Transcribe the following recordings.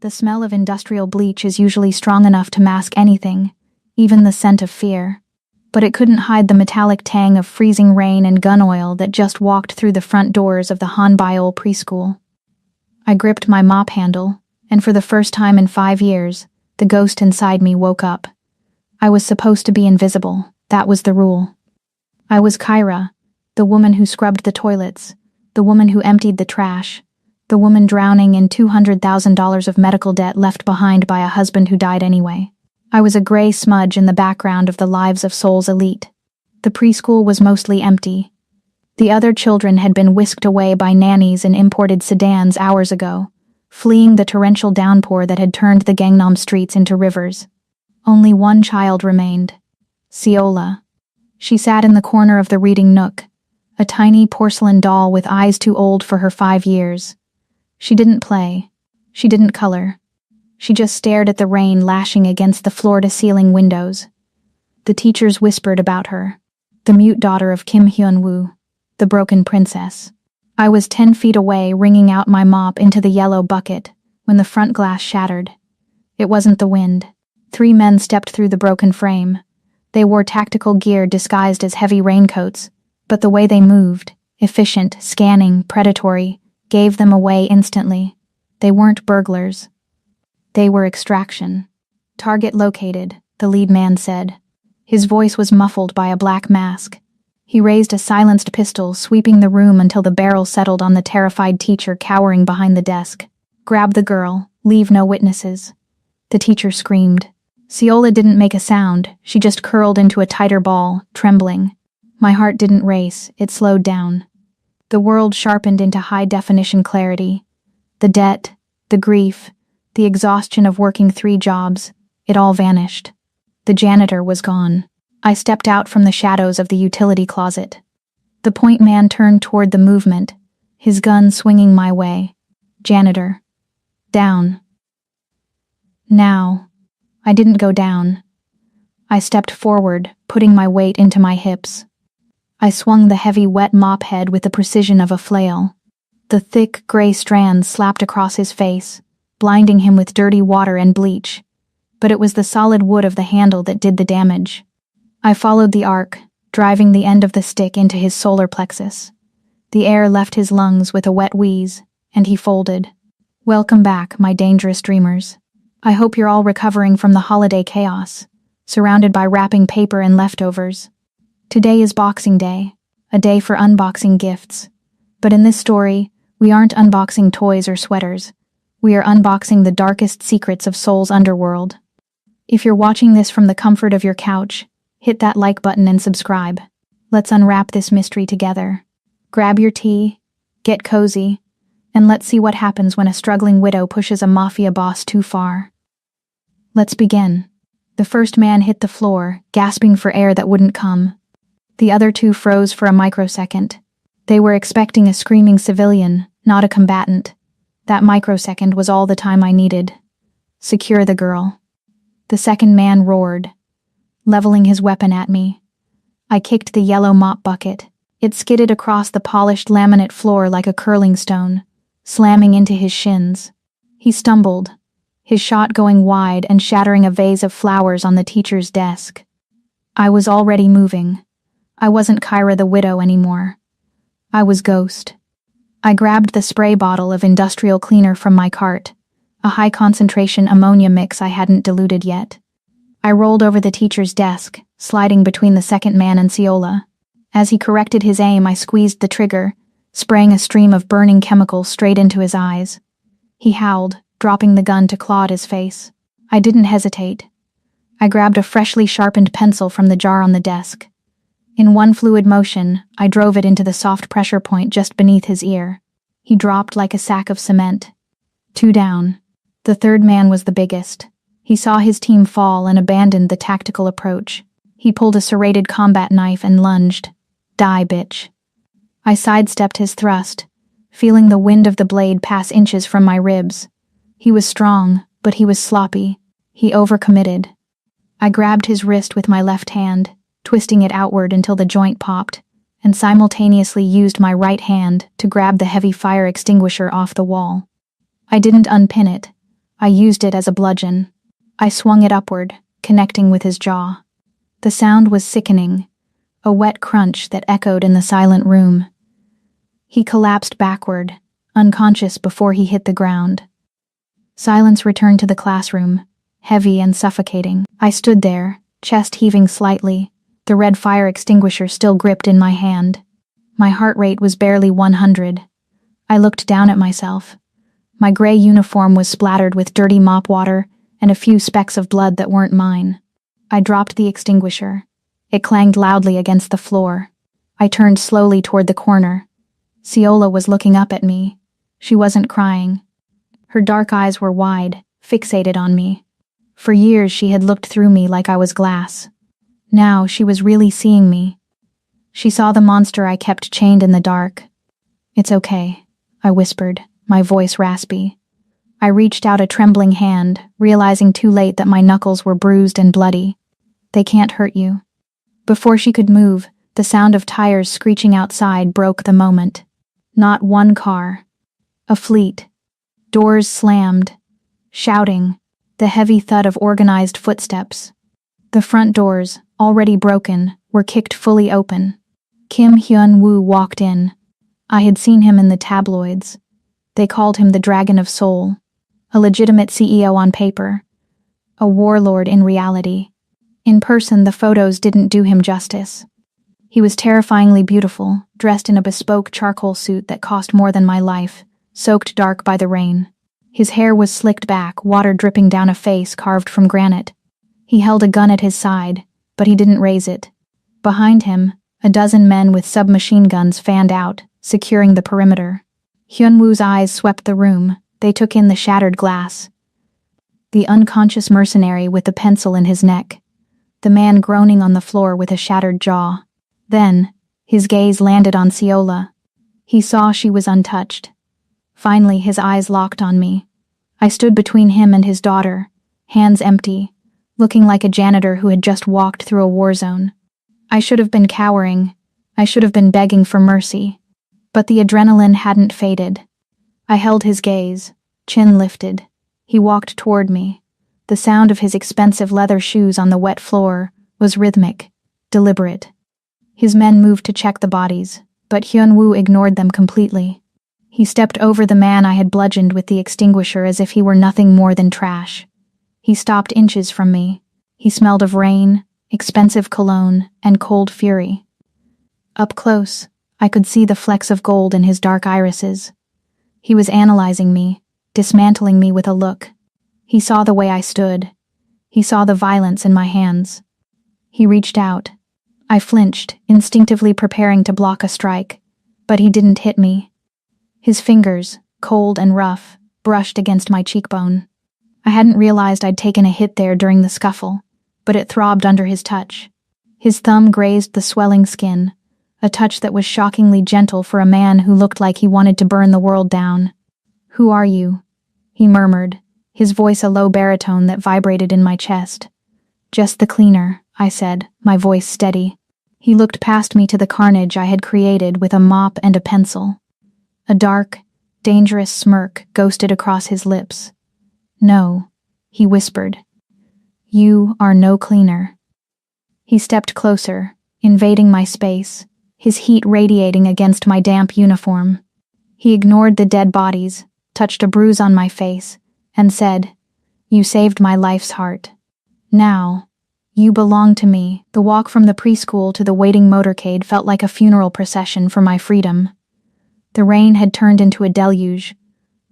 The smell of industrial bleach is usually strong enough to mask anything, even the scent of fear. But it couldn't hide the metallic tang of freezing rain and gun oil that just walked through the front doors of the Hanbayol preschool. I gripped my mop handle, and for the first time in 5 years, the ghost inside me woke up. I was supposed to be invisible, that was the rule. I was Kyra, the woman who scrubbed the toilets, the woman who emptied the trash, the woman drowning in $200,000 of medical debt left behind by a husband who died anyway. I was a gray smudge in the background of the Lives of Souls elite. The preschool was mostly empty. The other children had been whisked away by nannies in imported sedans hours ago, fleeing the torrential downpour that had turned the Gangnam streets into rivers. Only one child remained, Seola. She sat in the corner of the reading nook, a tiny porcelain doll with eyes too old for her 5 years. She didn't play. She didn't color. She just stared at the rain lashing against the floor-to-ceiling windows. The teachers whispered about her, the mute daughter of Kim Hyun-woo, the broken princess. I was 10 feet away, wringing out my mop into the yellow bucket, when the front glass shattered. It wasn't the wind. 3 men stepped through the broken frame. They wore tactical gear disguised as heavy raincoats, but the way they moved, efficient, scanning, predatory, gave them away instantly. They weren't burglars. They were extraction. Target located, the lead man said. His voice was muffled by a black mask. He raised a silenced pistol, sweeping the room until the barrel settled on the terrified teacher cowering behind the desk. Grab the girl, leave no witnesses. The teacher screamed. Seola didn't make a sound, she just curled into a tighter ball, trembling. My heart didn't race, it slowed down. The world sharpened into high-definition clarity. The debt, the grief, the exhaustion of working 3 jobs, it all vanished. The janitor was gone. I stepped out from the shadows of the utility closet. The point man turned toward the movement, his gun swinging my way. Janitor. Down. Now. I didn't go down. I stepped forward, putting my weight into my hips. I swung the heavy wet mop head with the precision of a flail. The thick, gray strands slapped across his face, blinding him with dirty water and bleach. But it was the solid wood of the handle that did the damage. I followed the arc, driving the end of the stick into his solar plexus. The air left his lungs with a wet wheeze, and he folded. Welcome back, my dangerous dreamers. I hope you're all recovering from the holiday chaos, surrounded by wrapping paper and leftovers. Today is Boxing Day, a day for unboxing gifts. But in this story, we aren't unboxing toys or sweaters. We are unboxing the darkest secrets of Seoul's underworld. If you're watching this from the comfort of your couch, hit that like button and subscribe. Let's unwrap this mystery together. Grab your tea, get cozy, and let's see what happens when a struggling widow pushes a mafia boss too far. Let's begin. The first man hit the floor, gasping for air that wouldn't come. The other 2 froze for a microsecond. They were expecting a screaming civilian, not a combatant. That microsecond was all the time I needed. Secure the girl. The second man roared, leveling his weapon at me. I kicked the yellow mop bucket. It skidded across the polished laminate floor like a curling stone, slamming into his shins. He stumbled, his shot going wide and shattering a vase of flowers on the teacher's desk. I was already moving. I wasn't Kyra the widow anymore. I was Ghost. I grabbed the spray bottle of industrial cleaner from my cart, a high-concentration ammonia mix I hadn't diluted yet. I rolled over the teacher's desk, sliding between the second man and Seola. As he corrected his aim, I squeezed the trigger, spraying a stream of burning chemical straight into his eyes. He howled, dropping the gun to claw at his face. I didn't hesitate. I grabbed a freshly sharpened pencil from the jar on the desk. In one fluid motion, I drove it into the soft pressure point just beneath his ear. He dropped like a sack of cement. 2 down. The third man was the biggest. He saw his team fall and abandoned the tactical approach. He pulled a serrated combat knife and lunged. Die, bitch. I sidestepped his thrust, feeling the wind of the blade pass inches from my ribs. He was strong, but he was sloppy. He overcommitted. I grabbed his wrist with my left hand, twisting it outward until the joint popped, and simultaneously used my right hand to grab the heavy fire extinguisher off the wall. I didn't unpin it. I used it as a bludgeon. I swung it upward, connecting with his jaw. The sound was sickening, a wet crunch that echoed in the silent room. He collapsed backward, unconscious before he hit the ground. Silence returned to the classroom, heavy and suffocating. I stood there, chest heaving slightly, the red fire extinguisher still gripped in my hand. My heart rate was barely 100. I looked down at myself. My gray uniform was splattered with dirty mop water and a few specks of blood that weren't mine. I dropped the extinguisher. It clanged loudly against the floor. I turned slowly toward the corner. Ciola was looking up at me. She wasn't crying. Her dark eyes were wide, fixated on me. For years she had looked through me like I was glass. Now she was really seeing me. She saw the monster I kept chained in the dark. "It's okay," I whispered, my voice raspy. I reached out a trembling hand, realizing too late that my knuckles were bruised and bloody. "They can't hurt you." Before she could move, the sound of tires screeching outside broke the moment. Not one car. A fleet. Doors slammed. Shouting. The heavy thud of organized footsteps. The front doors, already broken, were kicked fully open. Kim Hyun-woo walked in. I had seen him in the tabloids. They called him the Dragon of Seoul. A legitimate CEO on paper. A warlord in reality. In person, the photos didn't do him justice. He was terrifyingly beautiful, dressed in a bespoke charcoal suit that cost more than my life, soaked dark by the rain. His hair was slicked back, water dripping down a face carved from granite. He held a gun at his side, but he didn't raise it. Behind him, a dozen men with submachine guns fanned out, securing the perimeter. Hyun-woo's eyes swept the room. They took in the shattered glass. The unconscious mercenary with the pencil in his neck. The man groaning on the floor with a shattered jaw. Then, his gaze landed on Ciola. He saw she was untouched. Finally, his eyes locked on me. I stood between him and his daughter, hands empty, looking like a janitor who had just walked through a war zone. I should have been cowering. I should have been begging for mercy. But the adrenaline hadn't faded. I held his gaze, chin lifted. He walked toward me. The sound of his expensive leather shoes on the wet floor was rhythmic, deliberate. His men moved to check the bodies, but Hyun-woo ignored them completely. He stepped over the man I had bludgeoned with the extinguisher as if he were nothing more than trash. He stopped inches from me. He smelled of rain, expensive cologne, and cold fury. Up close, I could see the flecks of gold in his dark irises. He was analyzing me, dismantling me with a look. He saw the way I stood. He saw the violence in my hands. He reached out. I flinched, instinctively preparing to block a strike, but he didn't hit me. His fingers, cold and rough, brushed against my cheekbone. I hadn't realized I'd taken a hit there during the scuffle, but it throbbed under his touch. His thumb grazed the swelling skin, a touch that was shockingly gentle for a man who looked like he wanted to burn the world down. "Who are you?" he murmured, his voice a low baritone that vibrated in my chest. "Just the cleaner," I said, my voice steady. He looked past me to the carnage I had created with a mop and a pencil. A dark, dangerous smirk ghosted across his lips. "No," he whispered. "You are no cleaner." He stepped closer, invading my space, his heat radiating against my damp uniform. He ignored the dead bodies, touched a bruise on my face, and said, "You saved my life's heart. Now, you belong to me." The walk from the preschool to the waiting motorcade felt like a funeral procession for my freedom. The rain had turned into a deluge,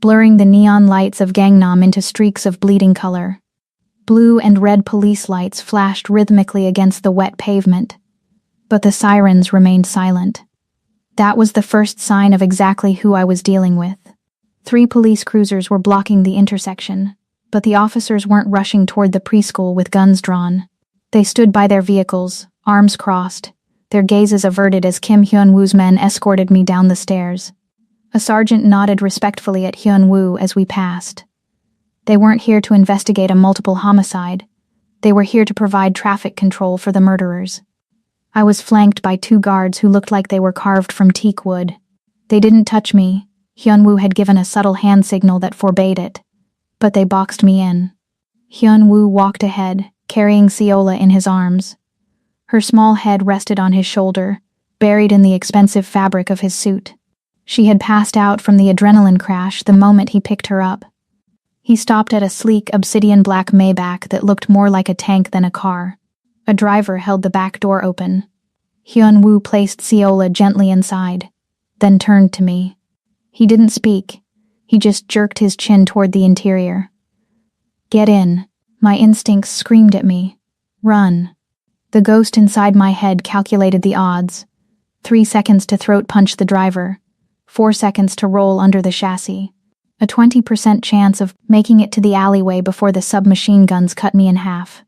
blurring the neon lights of Gangnam into streaks of bleeding color. Blue and red police lights flashed rhythmically against the wet pavement, but the sirens remained silent. That was the first sign of exactly who I was dealing with. 3 police cruisers were blocking the intersection, but the officers weren't rushing toward the preschool with guns drawn. They stood by their vehicles, arms crossed, their gazes averted as Kim Hyun-woo's men escorted me down the stairs. A sergeant nodded respectfully at Hyun-woo as we passed. They weren't here to investigate a multiple homicide. They were here to provide traffic control for the murderers. I was flanked by 2 guards who looked like they were carved from teak wood. They didn't touch me. Hyun-woo had given a subtle hand signal that forbade it. but they boxed me in. Hyun-woo walked ahead, carrying Seola in his arms. Her small head rested on his shoulder, buried in the expensive fabric of his suit. She had passed out from the adrenaline crash the moment he picked her up. He stopped at a sleek obsidian black Maybach that looked more like a tank than a car. A driver held the back door open. Hyun-woo placed Seola gently inside, then turned to me. He didn't speak. He just jerked his chin toward the interior. "Get in." My instincts screamed at me. "Run." The ghost inside my head calculated the odds. 3 seconds to throat punch the driver. 4 seconds to roll under the chassis. A 20% chance of making it to the alleyway before the submachine guns cut me in half.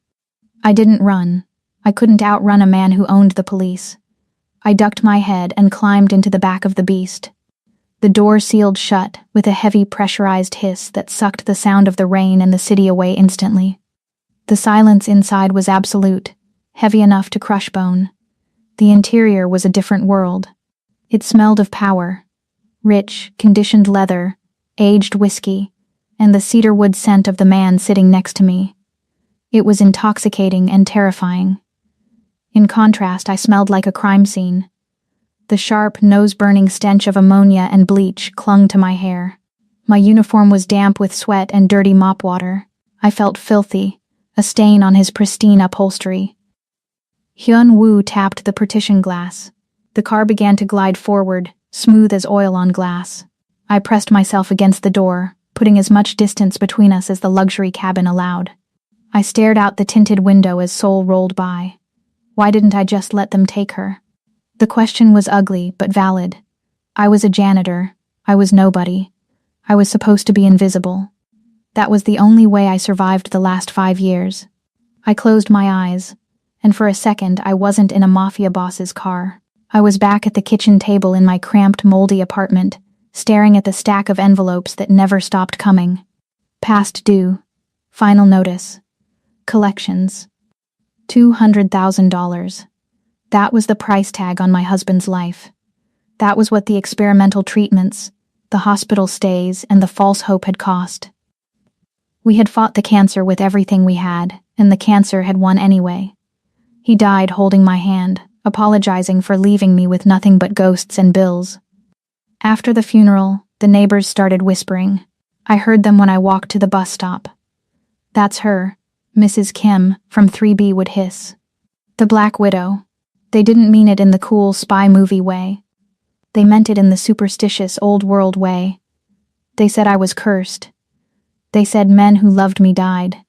I didn't run. I couldn't outrun a man who owned the police. I ducked my head and climbed into the back of the beast. The door sealed shut with a heavy pressurized hiss that sucked the sound of the rain and the city away instantly. The silence inside was absolute, heavy enough to crush bone. The interior was a different world. It smelled of power. Rich, conditioned leather, aged whiskey, and the cedarwood scent of the man sitting next to me. It was intoxicating and terrifying. In contrast, I smelled like a crime scene. The sharp, nose-burning stench of ammonia and bleach clung to my hair. My uniform was damp with sweat and dirty mop water. I felt filthy, a stain on his pristine upholstery. Hyun-woo tapped the partition glass. The car began to glide forward, smooth as oil on glass. I pressed myself against the door, putting as much distance between us as the luxury cabin allowed. I stared out the tinted window as Seoul rolled by. Why didn't I just let them take her? The question was ugly, but valid. I was a janitor. I was nobody. I was supposed to be invisible. That was the only way I survived the last 5 years. I closed my eyes, and for a second I wasn't in a mafia boss's car. I was back at the kitchen table in my cramped, moldy apartment, staring at the stack of envelopes that never stopped coming. Past due. Final notice. Collections. $200,000. That was the price tag on my husband's life. That was what the experimental treatments, the hospital stays, and the false hope had cost. We had fought the cancer with everything we had, and the cancer had won anyway. He died holding my hand, apologizing for leaving me with nothing but ghosts and bills. After the funeral, the neighbors started whispering. I heard them when I walked to the bus stop. "That's her," Mrs. Kim from 3B would hiss. "The Black Widow." They didn't mean it in the cool spy movie way. They meant it in the superstitious old world way. They said I was cursed. They said men who loved me died.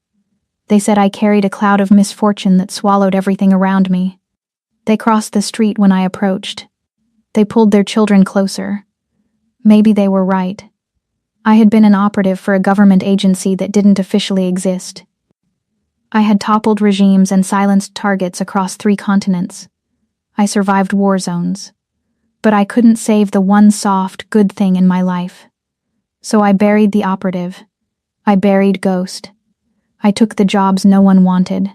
They said I carried a cloud of misfortune that swallowed everything around me. They crossed the street when I approached. They pulled their children closer. Maybe they were right. I had been an operative for a government agency that didn't officially exist. I had toppled regimes and silenced targets across 3 continents. I survived war zones. But I couldn't save the one soft, good thing in my life. So I buried the operative. I buried Ghost. I took the jobs no one wanted.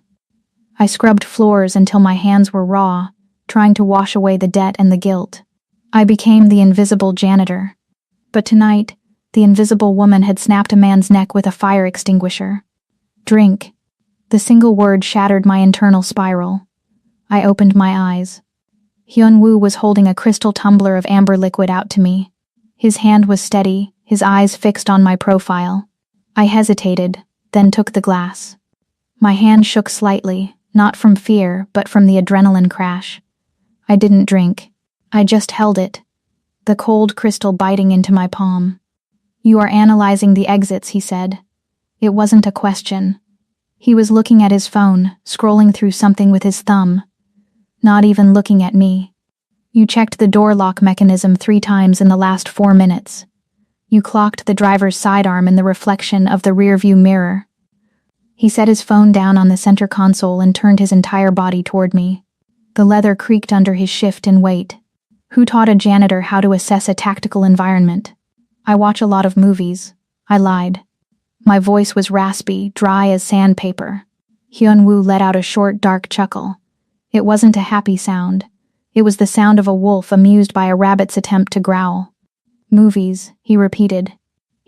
I scrubbed floors until my hands were raw, trying to wash away the debt and the guilt. I became the invisible janitor. But tonight, the invisible woman had snapped a man's neck with a fire extinguisher. Drink. The single word shattered my internal spiral. I opened my eyes. Hyun-woo was holding a crystal tumbler of amber liquid out to me. His hand was steady, his eyes fixed on my profile. I hesitated, then took the glass. My hand shook slightly, not from fear, but from the adrenaline crash. I didn't drink. I just held it, the cold crystal biting into my palm. "You are analyzing the exits," he said. It wasn't a question. He was looking at his phone, scrolling through something with his thumb. Not even looking at me. "You checked the door lock mechanism 3 times in the last 4 minutes. You clocked the driver's sidearm in the reflection of the rearview mirror." He set his phone down on the center console and turned his entire body toward me. The leather creaked under his shift and weight. Who taught a janitor how to assess a tactical environment? "I watch a lot of movies." I lied. My voice was raspy, dry as sandpaper. Hyun-woo let out a short, dark chuckle. It wasn't a happy sound. It was the sound of a wolf amused by a rabbit's attempt to growl. "Movies," he repeated.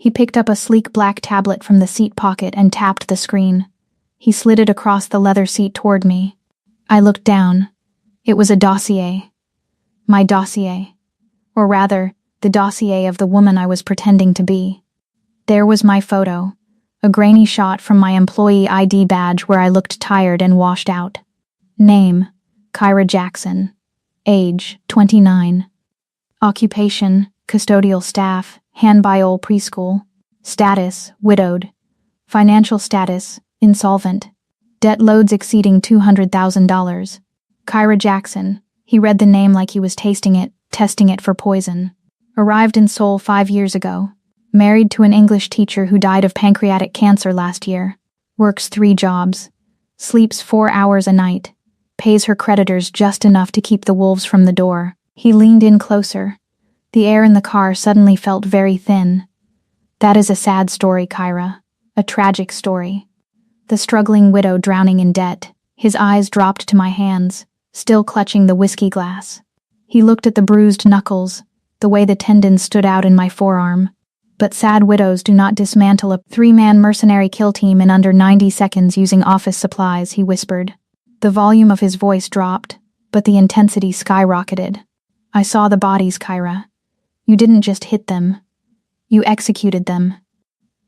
He picked up a sleek black tablet from the seat pocket and tapped the screen. He slid it across the leather seat toward me. I looked down. It was a dossier. My dossier. Or rather, the dossier of the woman I was pretending to be. There was my photo, a grainy shot from my employee ID badge where I looked tired and washed out. Name, Kyra Jackson. Age, 29. Occupation, custodial staff, Hanbyol preschool. Status, widowed. Financial status, insolvent. Debt loads exceeding $200,000. Kyra Jackson. He read the name like he was tasting it, testing it for poison. Arrived in Seoul 5 years ago. Married to an English teacher who died of pancreatic cancer last year. Works 3 jobs. Sleeps 4 hours a night. Pays her creditors just enough to keep the wolves from the door. He leaned in closer. The air in the car suddenly felt very thin. That is a sad story, Kyra. A tragic story. The struggling widow drowning in debt. His eyes dropped to my hands, still clutching the whiskey glass. He looked at the bruised knuckles, the way the tendons stood out in my forearm. But sad widows do not dismantle a 3-man mercenary kill team in under 90 seconds using office supplies, he whispered. The volume of his voice dropped, but the intensity skyrocketed. I saw the bodies, Kyra. You didn't just hit them. You executed them.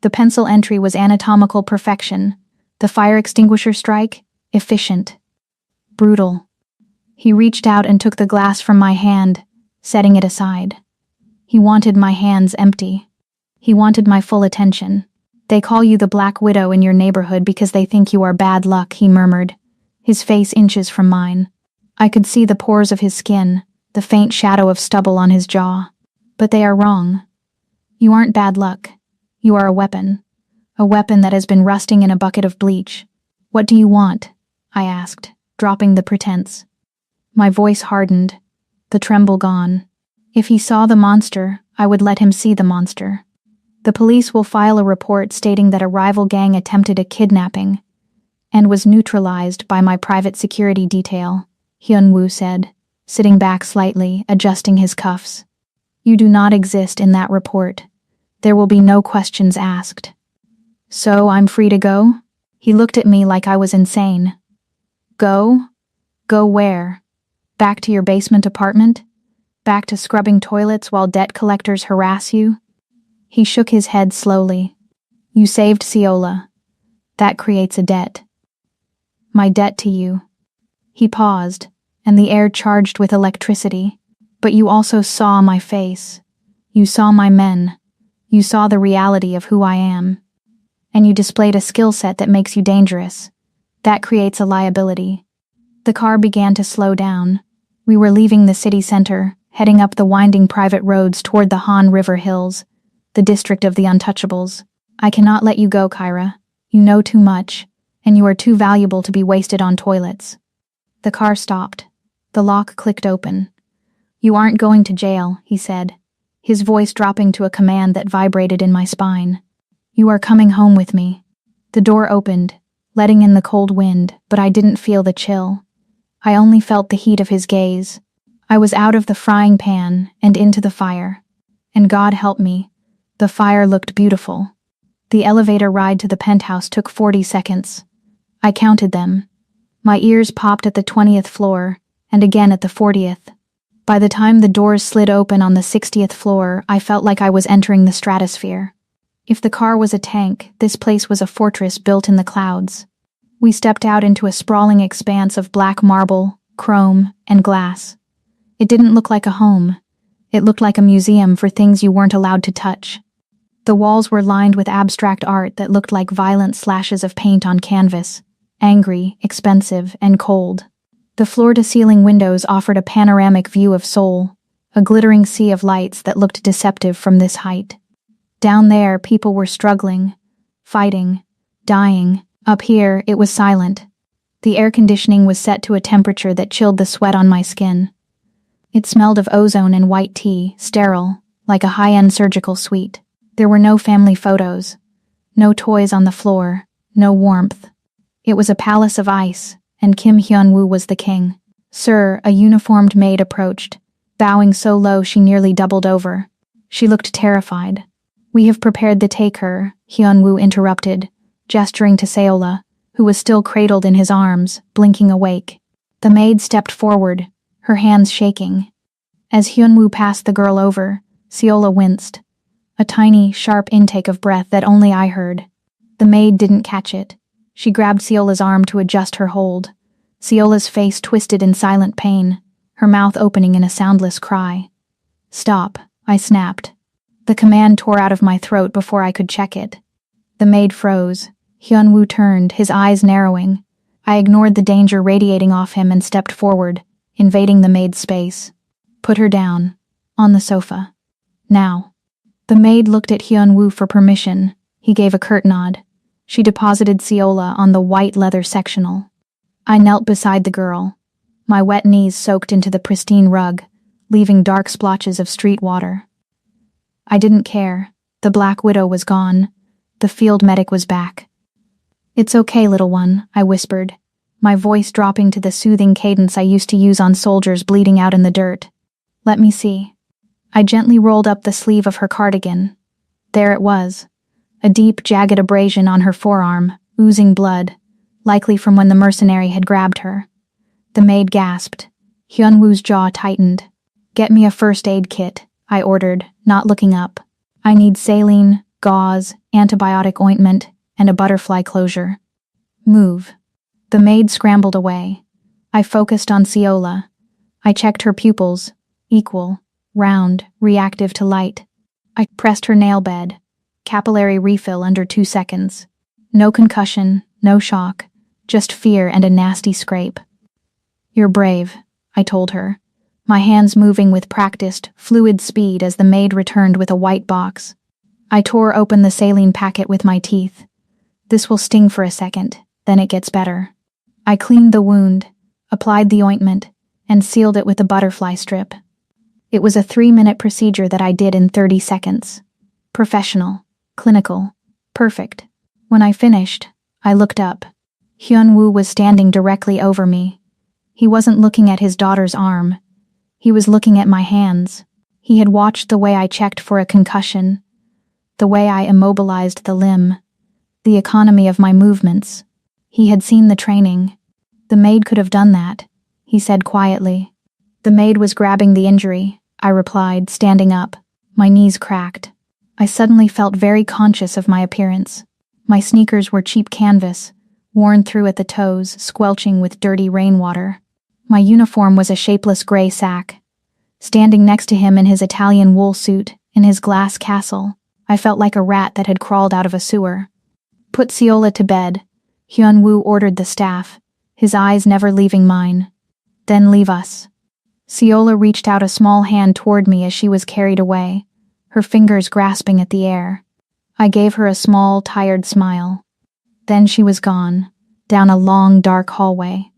The pencil entry was anatomical perfection. The fire extinguisher strike, efficient. Brutal. He reached out and took the glass from my hand, setting it aside. He wanted my hands empty. He wanted my full attention. They call you the Black Widow in your neighborhood because they think you are bad luck, he murmured, his face inches from mine. I could see the pores of his skin, the faint shadow of stubble on his jaw. But they are wrong. You aren't bad luck. You are a weapon that has been rusting in a bucket of bleach. What do you want? I asked, dropping the pretense. My voice hardened, the tremble gone. If he saw the monster, I would let him see the monster. The police will file a report stating that a rival gang attempted a kidnapping and was neutralized by my private security detail, Hyun-woo said, sitting back slightly, adjusting his cuffs. You do not exist in that report. There will be no questions asked. So I'm free to go? He looked at me like I was insane. Go? Go where? Back to your basement apartment? Back to scrubbing toilets while debt collectors harass you? He shook his head slowly. You saved Ciola. That creates a debt. My debt to you. He paused, and the air charged with electricity. But you also saw my face. You saw my men. You saw the reality of who I am. And you displayed a skill set that makes you dangerous. That creates a liability. The car began to slow down. We were leaving the city center, heading up the winding private roads toward the Han River Hills, the district of the untouchables. I cannot let you go, Kyra. You know too much, and you are too valuable to be wasted on toilets. The car stopped. The lock clicked open. You aren't going to jail, he said, his voice dropping to a command that vibrated in my spine. You are coming home with me. The door opened, letting in the cold wind, but I didn't feel the chill. I only felt the heat of his gaze. I was out of the frying pan and into the fire. And God help me, the fire looked beautiful. The elevator ride to the penthouse took 40 seconds. I counted them. My ears popped at the 20th floor, and again at the 40th. By the time the doors slid open on the 60th floor, I felt like I was entering the stratosphere. If the car was a tank, this place was a fortress built in the clouds. We stepped out into a sprawling expanse of black marble, chrome, and glass. It didn't look like a home. It looked like a museum for things you weren't allowed to touch. The walls were lined with abstract art that looked like violent slashes of paint on canvas, angry, expensive, and cold. The floor-to-ceiling windows offered a panoramic view of Seoul, a glittering sea of lights that looked deceptive from this height. Down there, people were struggling, fighting, dying. Up here, it was silent. The air conditioning was set to a temperature that chilled the sweat on my skin. It smelled of ozone and white tea, sterile, like a high-end surgical suite. There were no family photos, no toys on the floor, no warmth. It was a palace of ice, and Kim Hyun-woo was the king. Sir, a uniformed maid approached, bowing so low she nearly doubled over. She looked terrified. We have prepared to take her, Hyun-woo interrupted, gesturing to Seola, who was still cradled in his arms, blinking awake. The maid stepped forward, her hands shaking. As Hyun-woo passed the girl over, Seola winced. A tiny, sharp intake of breath that only I heard. The maid didn't catch it. She grabbed Seola's arm to adjust her hold. Seola's face twisted in silent pain, her mouth opening in a soundless cry. "Stop," I snapped. The command tore out of my throat before I could check it. The maid froze. Hyun-woo turned, his eyes narrowing. I ignored the danger radiating off him and stepped forward, invading the maid's space. "Put her down. On the sofa. Now." The maid looked at Hyun-woo for permission. He gave a curt nod. She deposited Seola on the white leather sectional. I knelt beside the girl, my wet knees soaked into the pristine rug, leaving dark splotches of street water. I didn't care. The Black Widow was gone. The field medic was back. "It's okay, little one," I whispered, my voice dropping to the soothing cadence I used to use on soldiers bleeding out in the dirt. "Let me see." I gently rolled up the sleeve of her cardigan. There it was, a deep, jagged abrasion on her forearm, oozing blood, likely from when the mercenary had grabbed her. The maid gasped. Hyun-woo's jaw tightened. "Get me a first aid kit," I ordered, not looking up. "I need saline, gauze, antibiotic ointment, and a butterfly closure." "Move." The maid scrambled away. I focused on Seola. I checked her pupils, equal, round, reactive to light. I pressed her nail bed. Capillary refill under 2 seconds. No concussion, no shock, just fear and a nasty scrape. "You're brave," I told her, my hands moving with practiced, fluid speed as the maid returned with a white box. I tore open the saline packet with my teeth. "This will sting for a second, then it gets better." I cleaned the wound, applied the ointment, and sealed it with a butterfly strip. It was a 3-minute procedure that I did in 30 seconds. Professional, clinical, perfect. When I finished, I looked up. Hyun-woo was standing directly over me. He wasn't looking at his daughter's arm. He was looking at my hands. He had watched the way I checked for a concussion, the way I immobilized the limb, the economy of my movements. He had seen the training. "The maid could have done that," he said quietly. "The maid was grabbing the injury," I replied, standing up. My knees cracked. I suddenly felt very conscious of my appearance. My sneakers were cheap canvas, worn through at the toes, squelching with dirty rainwater. My uniform was a shapeless gray sack. Standing next to him in his Italian wool suit, in his glass castle, I felt like a rat that had crawled out of a sewer. "Put Seola to bed," Hyun-woo ordered the staff, his eyes never leaving mine. "Then leave us." Seola reached out a small hand toward me as she was carried away, her fingers grasping at the air. I gave her a small, tired smile. Then she was gone, down a long, dark hallway.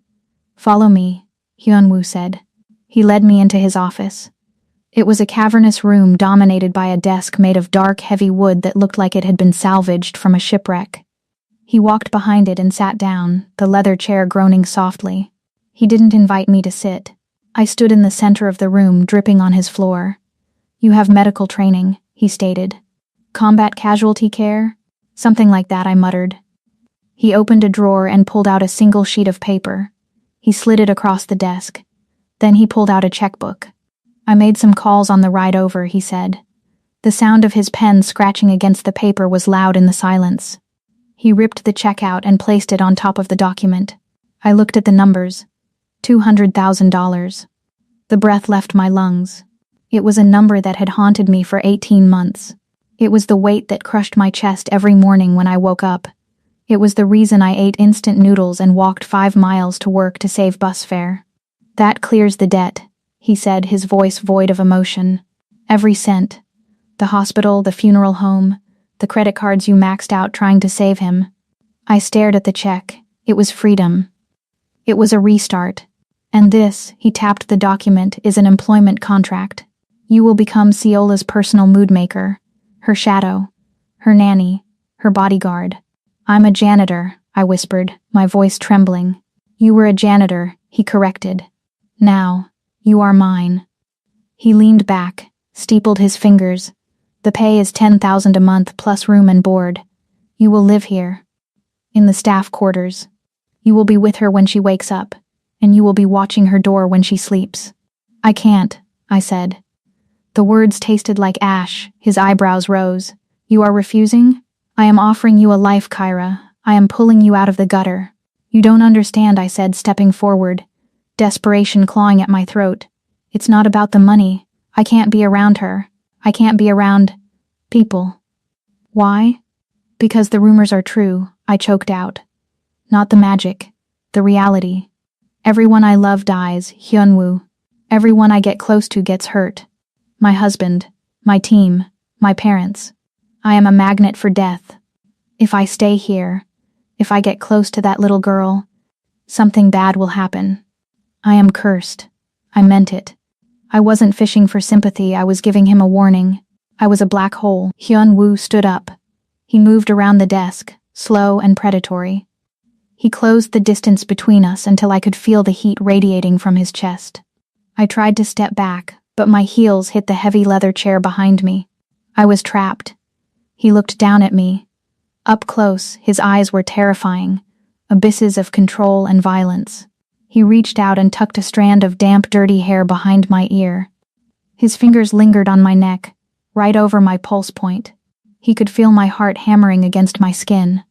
"Follow me," Hyun-woo said. He led me into his office. It was a cavernous room dominated by a desk made of dark, heavy wood that looked like it had been salvaged from a shipwreck. He walked behind it and sat down, the leather chair groaning softly. He didn't invite me to sit. I stood in the center of the room, dripping on his floor. "You have medical training," he stated. "Combat casualty care?" "Something like that," I muttered. He opened a drawer and pulled out a single sheet of paper. He slid it across the desk. Then he pulled out a checkbook. "I made some calls on the ride over," he said. The sound of his pen scratching against the paper was loud in the silence. He ripped the check out and placed it on top of the document. I looked at the numbers. $200,000. The breath left my lungs. It was a number that had haunted me for 18 months. It was the weight that crushed my chest every morning when I woke up. It was the reason I ate instant noodles and walked 5 miles to work to save bus fare. "That clears the debt," he said, his voice void of emotion. "Every cent. The hospital, the funeral home, the credit cards you maxed out trying to save him." I stared at the check. It was freedom. It was a restart. "And this," he tapped the document, "is an employment contract. You will become Seola's personal mood maker, her shadow, her nanny, her bodyguard." "I'm a janitor," I whispered, my voice trembling. "You were a janitor," he corrected. "Now, you are mine." He leaned back, steepled his fingers. The pay is 10,000 a month plus room and board. You will live here. In the staff quarters. You will be with her when she wakes up, and you will be watching her door when she sleeps. I can't, I said. The words tasted like ash. His eyebrows rose. You are refusing? I am offering you a life, Kyra. I am pulling you out of the gutter. You don't understand, I said, stepping forward, desperation clawing at my throat. It's not about the money. I can't be around her. I can't be around people. Why? Because the rumors are true, I choked out. Not the magic, the reality. Everyone I love dies, Hyunwoo. Everyone I get close to gets hurt. My husband, my team, my parents. I am a magnet for death. If I stay here, if I get close to that little girl, something bad will happen. I am cursed. I meant it. I wasn't fishing for sympathy, I was giving him a warning. I was a black hole. Hyunwoo stood up. He moved around the desk, slow and predatory. He closed the distance between us until I could feel the heat radiating from his chest. I tried to step back, but my heels hit the heavy leather chair behind me. I was trapped. He looked down at me. Up close, his eyes were terrifying, abysses of control and violence. He reached out and tucked a strand of damp, dirty hair behind my ear. His fingers lingered on my neck, right over my pulse point. He could feel my heart hammering against my skin.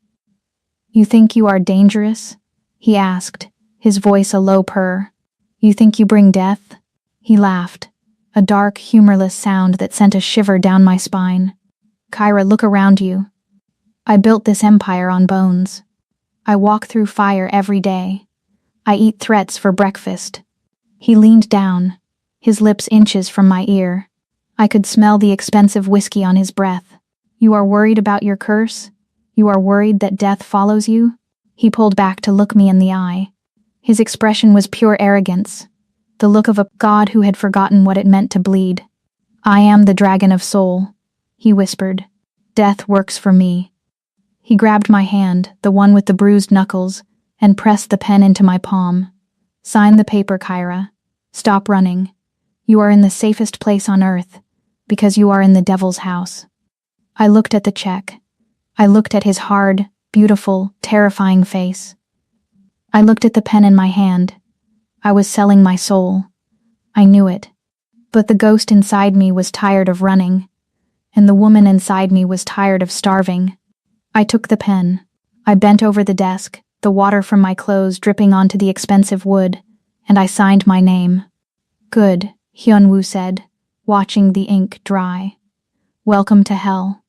You think you are dangerous? He asked, his voice a low purr. You think you bring death? He laughed, a dark, humorless sound that sent a shiver down my spine. Kyra, look around you. I built this empire on bones. I walk through fire every day. I eat threats for breakfast. He leaned down, his lips inches from my ear. I could smell the expensive whiskey on his breath. You are worried about your curse? You are worried that death follows you? He pulled back to look me in the eye. His expression was pure arrogance, the look of a god who had forgotten what it meant to bleed. I am the dragon of soul, he whispered. Death works for me. He grabbed my hand, the one with the bruised knuckles, and pressed the pen into my palm. Sign the paper, Kyra. Stop running. You are in the safest place on earth, because you are in the devil's house. I looked at the check. I looked at his hard, beautiful, terrifying face. I looked at the pen in my hand. I was selling my soul. I knew it. But the ghost inside me was tired of running, and the woman inside me was tired of starving. I took the pen. I bent over the desk, the water from my clothes dripping onto the expensive wood, and I signed my name. Good, Hyunwoo said, watching the ink dry. Welcome to hell.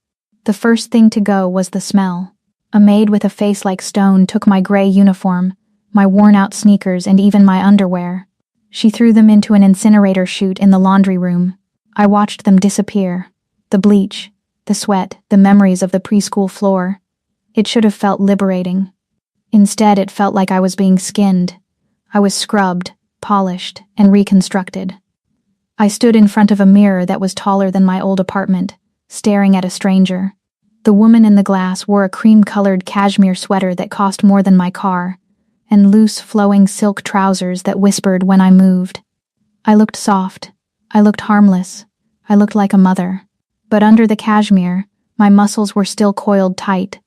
The first thing to go was the smell. A maid with a face like stone took my gray uniform, my worn-out sneakers, and even my underwear. She threw them into an incinerator chute in the laundry room. I watched them disappear. The bleach, the sweat, the memories of the preschool floor. It should have felt liberating. Instead, it felt like I was being skinned. I was scrubbed, polished, and reconstructed. I stood in front of a mirror that was taller than my old apartment, staring at a stranger. The woman in the glass wore a cream-colored cashmere sweater that cost more than my car, and loose, flowing silk trousers that whispered when I moved. I looked soft. I looked harmless. I looked like a mother. But under the cashmere, my muscles were still coiled tight.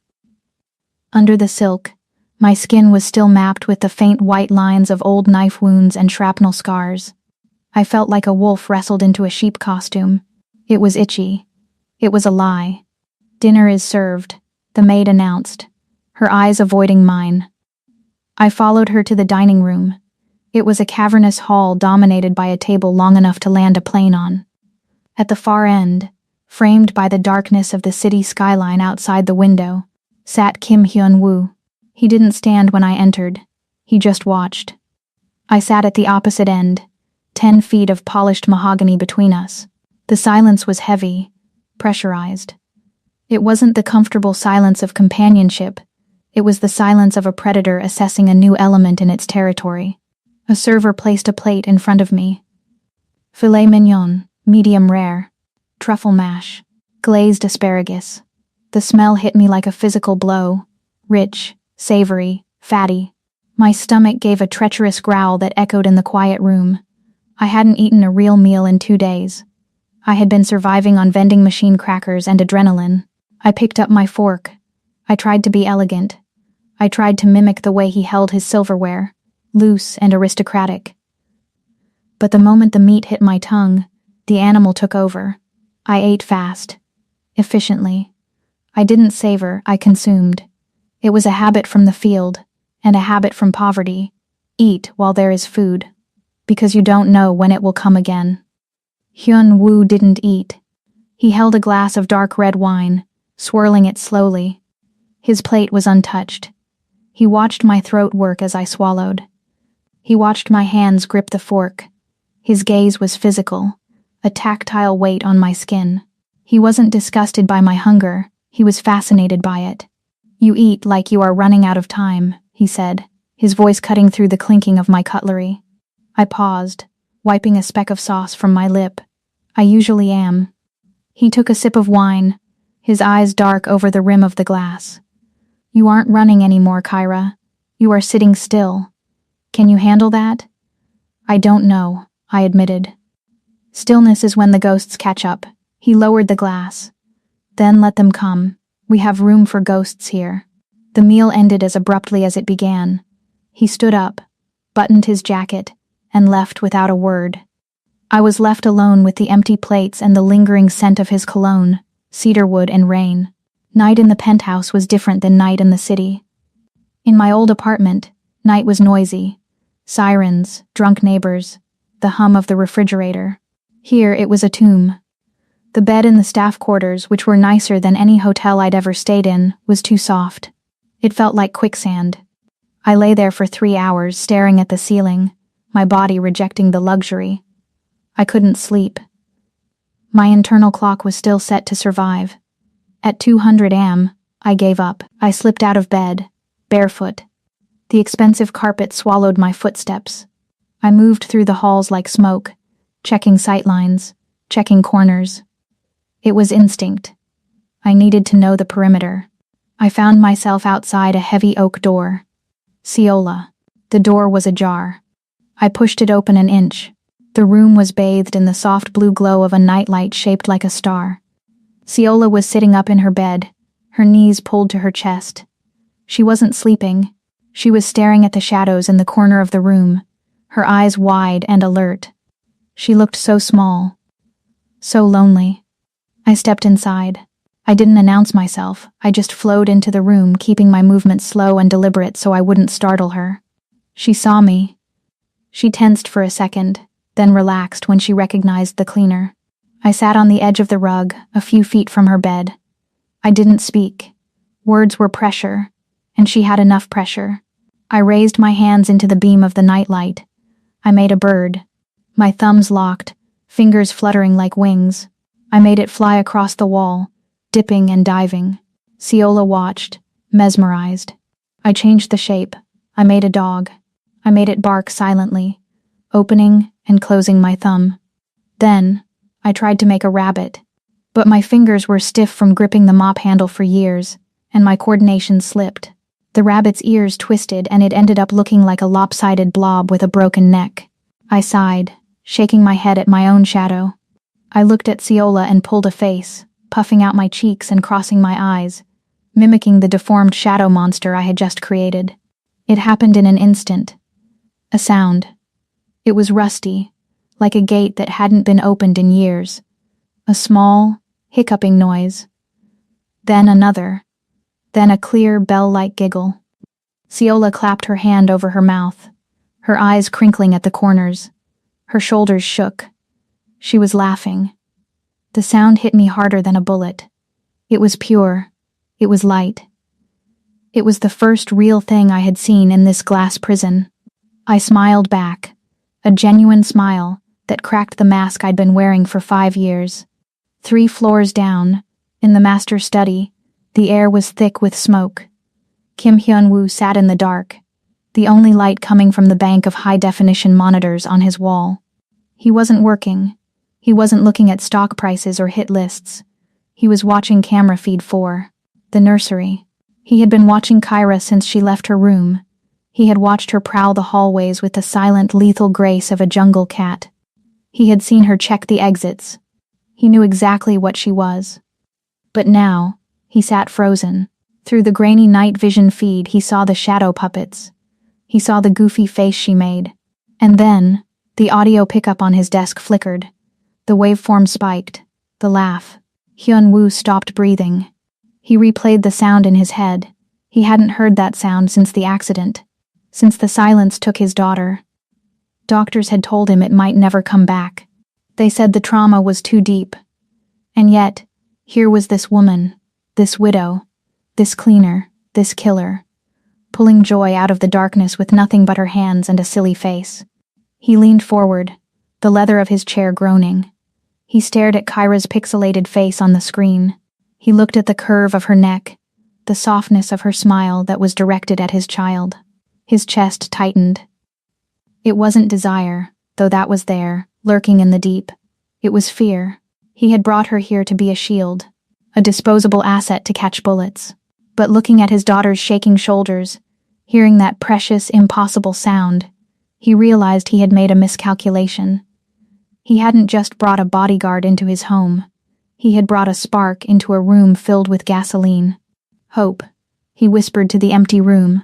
Under the silk, my skin was still mapped with the faint white lines of old knife wounds and shrapnel scars. I felt like a wolf wrestled into a sheep costume. It was itchy. It was a lie. Dinner is served, the maid announced, her eyes avoiding mine. I followed her to the dining room. It was a cavernous hall dominated by a table long enough to land a plane on. At the far end, framed by the darkness of the city skyline outside the window, sat Kim Hyun-woo. He didn't stand when I entered. He just watched. I sat at the opposite end, 10 feet of polished mahogany between us. The silence was heavy, pressurized. It wasn't the comfortable silence of companionship. It was the silence of a predator assessing a new element in its territory. A server placed a plate in front of me. Filet mignon, medium rare. Truffle mash. Glazed asparagus. The smell hit me like a physical blow. Rich, savory, fatty. My stomach gave a treacherous growl that echoed in the quiet room. I hadn't eaten a real meal in 2 days. I had been surviving on vending machine crackers and adrenaline. I picked up my fork. I tried to be elegant. I tried to mimic the way he held his silverware, loose and aristocratic. But the moment the meat hit my tongue, the animal took over. I ate fast, efficiently. I didn't savor, I consumed. It was a habit from the field, and a habit from poverty. Eat while there is food, because you don't know when it will come again. Hyun-woo didn't eat. He held a glass of dark red wine, swirling it slowly. His plate was untouched. He watched my throat work as I swallowed. He watched my hands grip the fork. His gaze was physical, a tactile weight on my skin. He wasn't disgusted by my hunger, he was fascinated by it. "You eat like you are running out of time," he said, his voice cutting through the clinking of my cutlery. I paused, wiping a speck of sauce from my lip. I usually am. He took a sip of wine, his eyes dark over the rim of the glass. "You aren't running anymore, Kyra. You are sitting still. Can you handle that?" "I don't know," I admitted. "Stillness is when the ghosts catch up." He lowered the glass. "Then let them come. We have room for ghosts here." The meal ended as abruptly as it began. He stood up, buttoned his jacket, and left without a word. I was left alone with the empty plates and the lingering scent of his cologne, cedarwood and rain. Night in the penthouse was different than night in the city. In my old apartment, night was noisy. Sirens, drunk neighbors, the hum of the refrigerator. Here it was a tomb. The bed in the staff quarters, which were nicer than any hotel I'd ever stayed in, was too soft. It felt like quicksand. I lay there for 3 hours, staring at the ceiling, my body rejecting the luxury. I couldn't sleep. My internal clock was still set to survive. At 200 am, I gave up. I slipped out of bed, barefoot. The expensive carpet swallowed my footsteps. I moved through the halls like smoke, checking sightlines, checking corners. It was instinct. I needed to know the perimeter. I found myself outside a heavy oak door. Ciola. The door was ajar. I pushed it open an inch. The room was bathed in the soft blue glow of a nightlight shaped like a star. Ciola was sitting up in her bed, her knees pulled to her chest. She wasn't sleeping. She was staring at the shadows in the corner of the room, her eyes wide and alert. She looked so small, so lonely. I stepped inside. I didn't announce myself. I just flowed into the room, keeping my movements slow and deliberate so I wouldn't startle her. She saw me. She tensed for a second, then relaxed when she recognized the cleaner. I sat on the edge of the rug, a few feet from her bed. I didn't speak. Words were pressure, and she had enough pressure. I raised my hands into the beam of the nightlight. I made a bird. My thumbs locked, fingers fluttering like wings. I made it fly across the wall, dipping and diving. Ciola watched, mesmerized. I changed the shape. I made a dog. I made it bark silently, opening and closing my thumb. Then, I tried to make a rabbit, but my fingers were stiff from gripping the mop handle for years, and my coordination slipped. The rabbit's ears twisted, and it ended up looking like a lopsided blob with a broken neck. I sighed, shaking my head at my own shadow. I looked at Ciola and pulled a face, puffing out my cheeks and crossing my eyes, mimicking the deformed shadow monster I had just created. It happened in an instant. A sound. It was rusty, like a gate that hadn't been opened in years. A small, hiccuping noise. Then another. Then a clear, bell-like giggle. Ciola clapped her hand over her mouth, her eyes crinkling at the corners. Her shoulders shook. She was laughing. The sound hit me harder than a bullet. It was pure. It was light. It was the first real thing I had seen in this glass prison. I smiled back, a genuine smile that cracked the mask I'd been wearing for 5 years. 3 floors down, in the master study, the air was thick with smoke. Kim Hyun-woo sat in the dark, the only light coming from the bank of high-definition monitors on his wall. He wasn't working. He wasn't looking at stock prices or hit lists. He was watching camera feed 4, the nursery. He had been watching Kyra since she left her room. He had watched her prowl the hallways with the silent, lethal grace of a jungle cat. He had seen her check the exits. He knew exactly what she was. But now, he sat frozen. Through the grainy night vision feed, he saw the shadow puppets. He saw the goofy face she made. And then, the audio pickup on his desk flickered. The waveform spiked. The laugh. Hyun-woo stopped breathing. He replayed the sound in his head. He hadn't heard that sound since the accident. Since the silence took his daughter. Doctors had told him it might never come back. They said the trauma was too deep. And yet, here was this woman, this widow, this cleaner, this killer, pulling joy out of the darkness with nothing but her hands and a silly face. He leaned forward, the leather of his chair groaning. He stared at Kyra's pixelated face on the screen. He looked at the curve of her neck, the softness of her smile that was directed at his child. His chest tightened. It wasn't desire, though that was there, lurking in the deep. It was fear. He had brought her here to be a shield, a disposable asset to catch bullets. But looking at his daughter's shaking shoulders, hearing that precious, impossible sound, he realized he had made a miscalculation. He hadn't just brought a bodyguard into his home. He had brought a spark into a room filled with gasoline. Hope, he whispered to the empty room,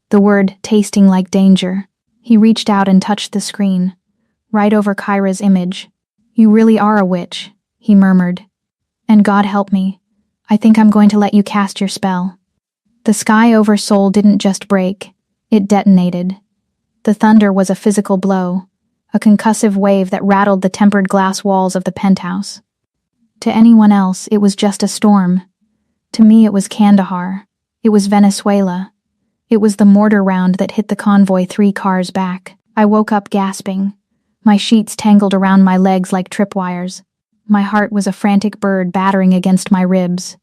the word tasting like danger. He reached out and touched the screen, right over Kyra's image. "You really are a witch," he murmured. "And God help me, I think I'm going to let you cast your spell." The sky over Seoul didn't just break, it detonated. The thunder was a physical blow, a concussive wave that rattled the tempered glass walls of the penthouse. To anyone else, it was just a storm. To me, it was Kandahar. It was Venezuela. It was the mortar round that hit the convoy 3 cars back. I woke up gasping, my sheets tangled around my legs like tripwires. My heart was a frantic bird battering against my ribs.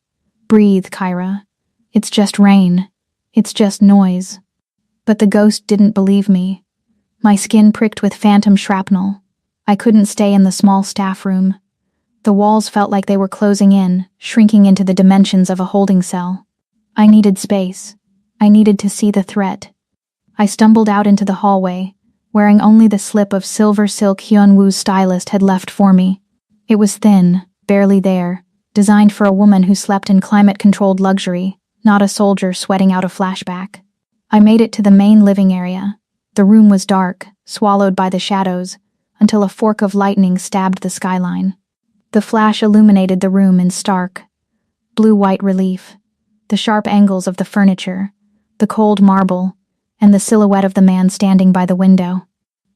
"Breathe, Kyra. It's just rain. It's just noise." But the ghost didn't believe me. My skin pricked with phantom shrapnel. I couldn't stay in the small staff room. The walls felt like they were closing in, shrinking into the dimensions of a holding cell. I needed space. I needed to see the threat. I stumbled out into the hallway, wearing only the slip of silver silk Hyun-woo's stylist had left for me. It was thin, barely there, designed for a woman who slept in climate-controlled luxury, not a soldier sweating out a flashback. I made it to the main living area. The room was dark, swallowed by the shadows, until a fork of lightning stabbed the skyline. The flash illuminated the room in stark, blue-white relief, the sharp angles of the furniture, the cold marble, and the silhouette of the man standing by the window.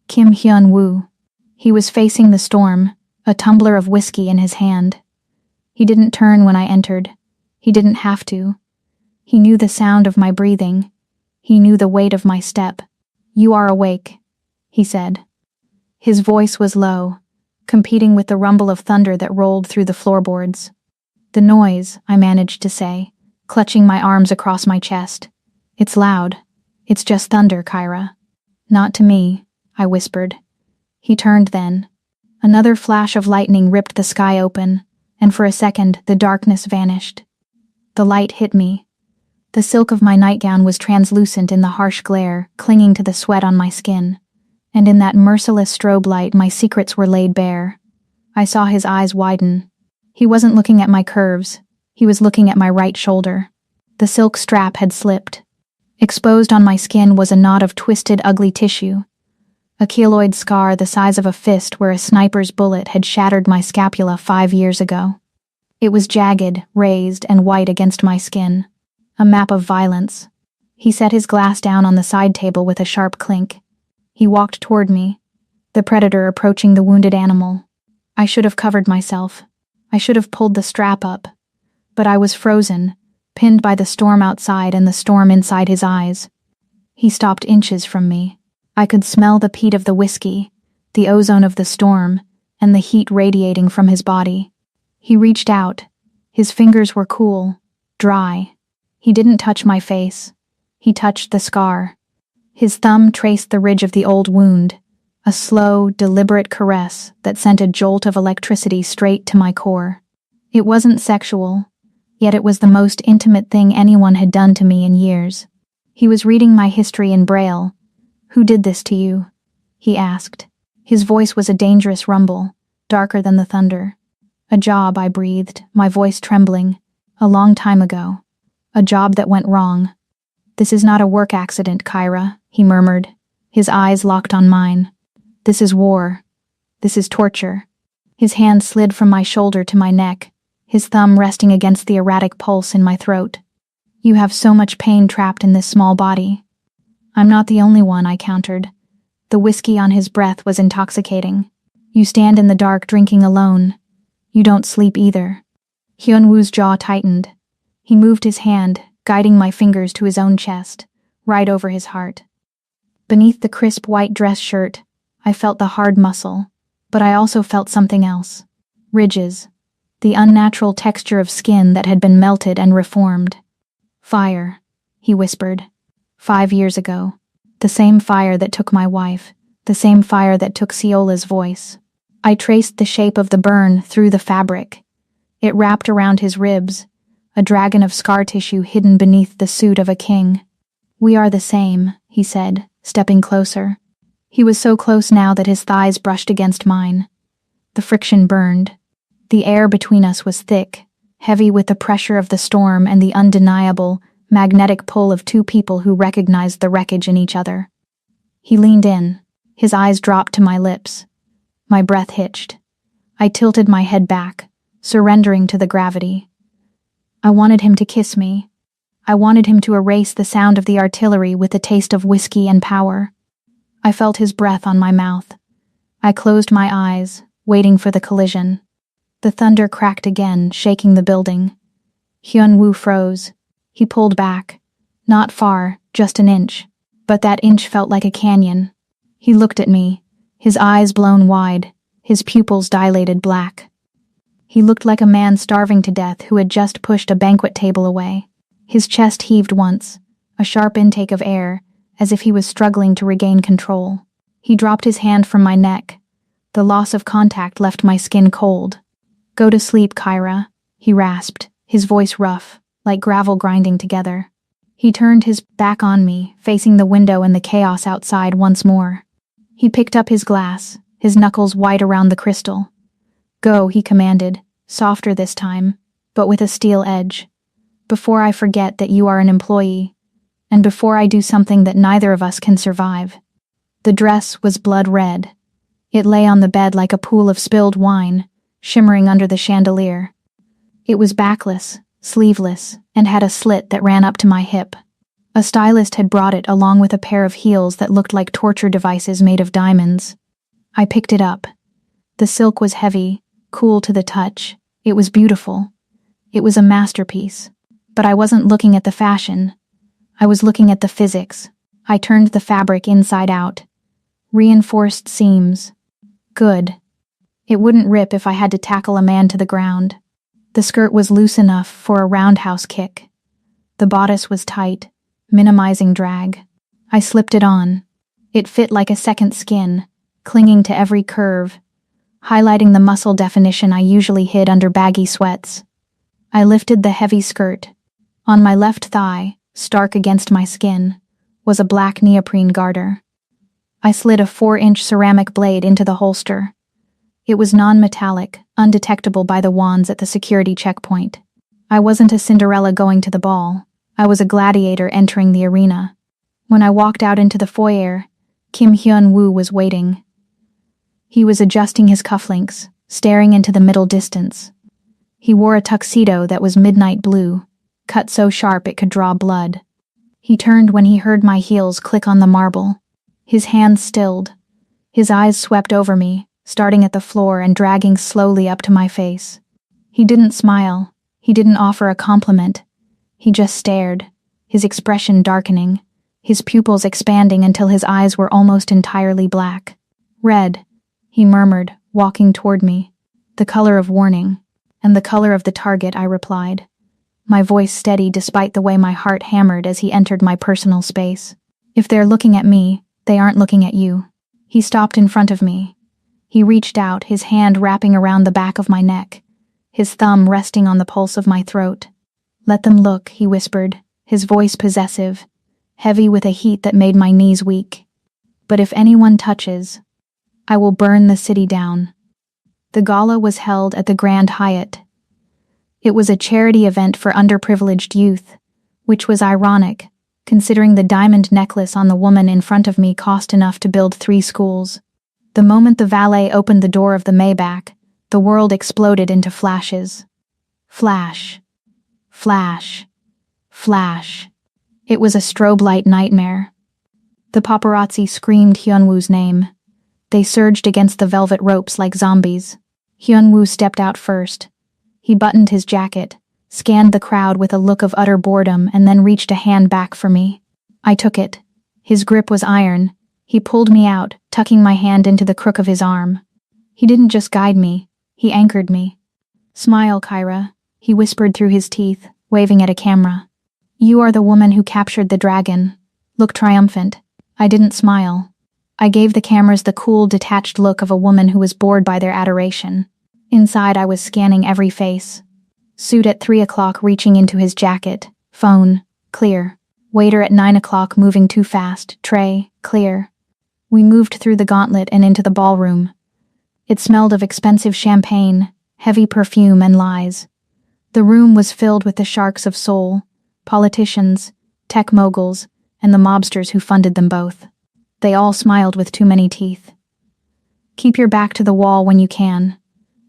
Kim Hyun-woo. He was facing the storm, a tumbler of whiskey in his hand. He didn't turn when I entered. He didn't have to. He knew the sound of my breathing. He knew the weight of my step. "You are awake," he said. His voice was low, competing with the rumble of thunder that rolled through the floorboards. "The noise," I managed to say, clutching my arms across my chest. "It's loud. It's just thunder, Kyra." "Not to me," I whispered. He turned then. Another flash of lightning ripped the sky open, and for a second the darkness vanished. The light hit me. The silk of my nightgown was translucent in the harsh glare, clinging to the sweat on my skin. And in that merciless strobe light, my secrets were laid bare. I saw his eyes widen. He wasn't looking at my curves. He was looking at my right shoulder. The silk strap had slipped. Exposed on my skin was a knot of twisted, ugly tissue. A keloid scar the size of a fist where a sniper's bullet had shattered my scapula 5 years ago. It was jagged, raised, and white against my skin. A map of violence. He set his glass down on the side table with a sharp clink. He walked toward me, the predator approaching the wounded animal. I should have covered myself. I should have pulled the strap up. But I was frozen, pinned by the storm outside and the storm inside his eyes. He stopped inches from me. I could smell the peat of the whiskey, the ozone of the storm, and the heat radiating from his body. He reached out. His fingers were cool, dry. He didn't touch my face. He touched the scar. His thumb traced the ridge of the old wound, a slow, deliberate caress that sent a jolt of electricity straight to my core. It wasn't sexual, yet it was the most intimate thing anyone had done to me in years. He was reading my history in Braille. "Who did this to you?" he asked. His voice was a dangerous rumble, darker than the thunder. A job, I breathed, my voice trembling. A long time ago. A job that went wrong. This is not a work accident, Kyra, he murmured, his eyes locked on mine. This is war. This is torture. His hand slid from my shoulder to my neck, his thumb resting against the erratic pulse in my throat. You have so much pain trapped in this small body. I'm not the only one, I countered. The whiskey on his breath was intoxicating. You stand in the dark drinking alone. You don't sleep either. Hyunwoo's jaw tightened. He moved his hand, guiding my fingers to his own chest, right over his heart. Beneath the crisp white dress shirt, I felt the hard muscle, but I also felt something else. Ridges. The unnatural texture of skin that had been melted and reformed. Fire, he whispered. 5 years ago. The same fire that took my wife. The same fire that took Ciola's voice. I traced the shape of the burn through the fabric. It wrapped around his ribs, a dragon of scar tissue hidden beneath the suit of a king. We are the same, he said, stepping closer. He was so close now that his thighs brushed against mine. The friction burned. The air between us was thick, heavy with the pressure of the storm and the undeniable, magnetic pull of two people who recognized the wreckage in each other. He leaned in. His eyes dropped to my lips. My breath hitched. I tilted my head back, surrendering to the gravity. I wanted him to kiss me. I wanted him to erase the sound of the artillery with the taste of whiskey and power. I felt his breath on my mouth. I closed my eyes, waiting for the collision. The thunder cracked again, shaking the building. Hyunwoo froze. He pulled back. Not far, just an inch. But that inch felt like a canyon. He looked at me, his eyes blown wide, his pupils dilated black. He looked like a man starving to death who had just pushed a banquet table away. His chest heaved once, a sharp intake of air, as if he was struggling to regain control. He dropped his hand from my neck. The loss of contact left my skin cold. Go to sleep, Kyra, he rasped, his voice rough, like gravel grinding together. He turned his back on me, facing the window and the chaos outside once more. He picked up his glass, his knuckles white around the crystal. Go, he commanded, softer this time, but with a steel edge. Before I forget that you are an employee, and before I do something that neither of us can survive. The dress was blood red. It lay on the bed like a pool of spilled wine, shimmering under the chandelier. It was backless, sleeveless, and had a slit that ran up to my hip. A stylist had brought it along with a pair of heels that looked like torture devices made of diamonds. I picked it up. The silk was heavy, cool to the touch. It was beautiful. It was a masterpiece. But I wasn't looking at the fashion. I was looking at the physics. I turned the fabric inside out. Reinforced seams. Good. It wouldn't rip if I had to tackle a man to the ground. The skirt was loose enough for a roundhouse kick. The bodice was tight, minimizing drag. I slipped it on. It fit like a second skin, clinging to every curve, highlighting the muscle definition I usually hid under baggy sweats. I lifted the heavy skirt. On my left thigh, stark against my skin, was a black neoprene garter. I slid a 4-inch ceramic blade into the holster. It was non-metallic, undetectable by the wands at the security checkpoint. I wasn't a Cinderella going to the ball. I was a gladiator entering the arena. When I walked out into the foyer, Kim Hyun-woo was waiting. He was adjusting his cufflinks, staring into the middle distance. He wore a tuxedo that was midnight blue, cut so sharp it could draw blood. He turned when he heard my heels click on the marble. His hands stilled. His eyes swept over me, starting at the floor and dragging slowly up to my face. He didn't smile. He didn't offer a compliment. He just stared, his expression darkening, his pupils expanding until his eyes were almost entirely black. Red, he murmured, walking toward me. The color of warning, and the color of the target, I replied. My voice steady despite the way my heart hammered as he entered my personal space. If they're looking at me, they aren't looking at you. He stopped in front of me. He reached out, his hand wrapping around the back of my neck, his thumb resting on the pulse of my throat. Let them look, he whispered, his voice possessive, heavy with a heat that made my knees weak. But if anyone touches, I will burn the city down. The gala was held at the Grand Hyatt. It was a charity event for underprivileged youth, which was ironic, considering the diamond necklace on the woman in front of me cost enough to build 3 schools. The moment the valet opened the door of the Maybach, the world exploded into flashes. Flash. Flash. Flash. It was a strobe light nightmare. The paparazzi screamed Hyunwoo's name. They surged against the velvet ropes like zombies. Hyunwoo stepped out first. He buttoned his jacket, scanned the crowd with a look of utter boredom, and then reached a hand back for me. I took it. His grip was iron. He pulled me out, tucking my hand into the crook of his arm. He didn't just guide me, he anchored me. "Smile, Kyra," he whispered through his teeth, waving at a camera. "You are the woman who captured the dragon. Look triumphant." I didn't smile. I gave the cameras the cool, detached look of a woman who was bored by their adoration. Inside, I was scanning every face. Suit at 3 o'clock reaching into his jacket. Phone, clear. Waiter at 9 o'clock moving too fast. Tray, clear. We moved through the gauntlet and into the ballroom. It smelled of expensive champagne, heavy perfume, and lies. The room was filled with the sharks of Seoul, politicians, tech moguls, and the mobsters who funded them both. They all smiled with too many teeth. "Keep your back to the wall when you can,"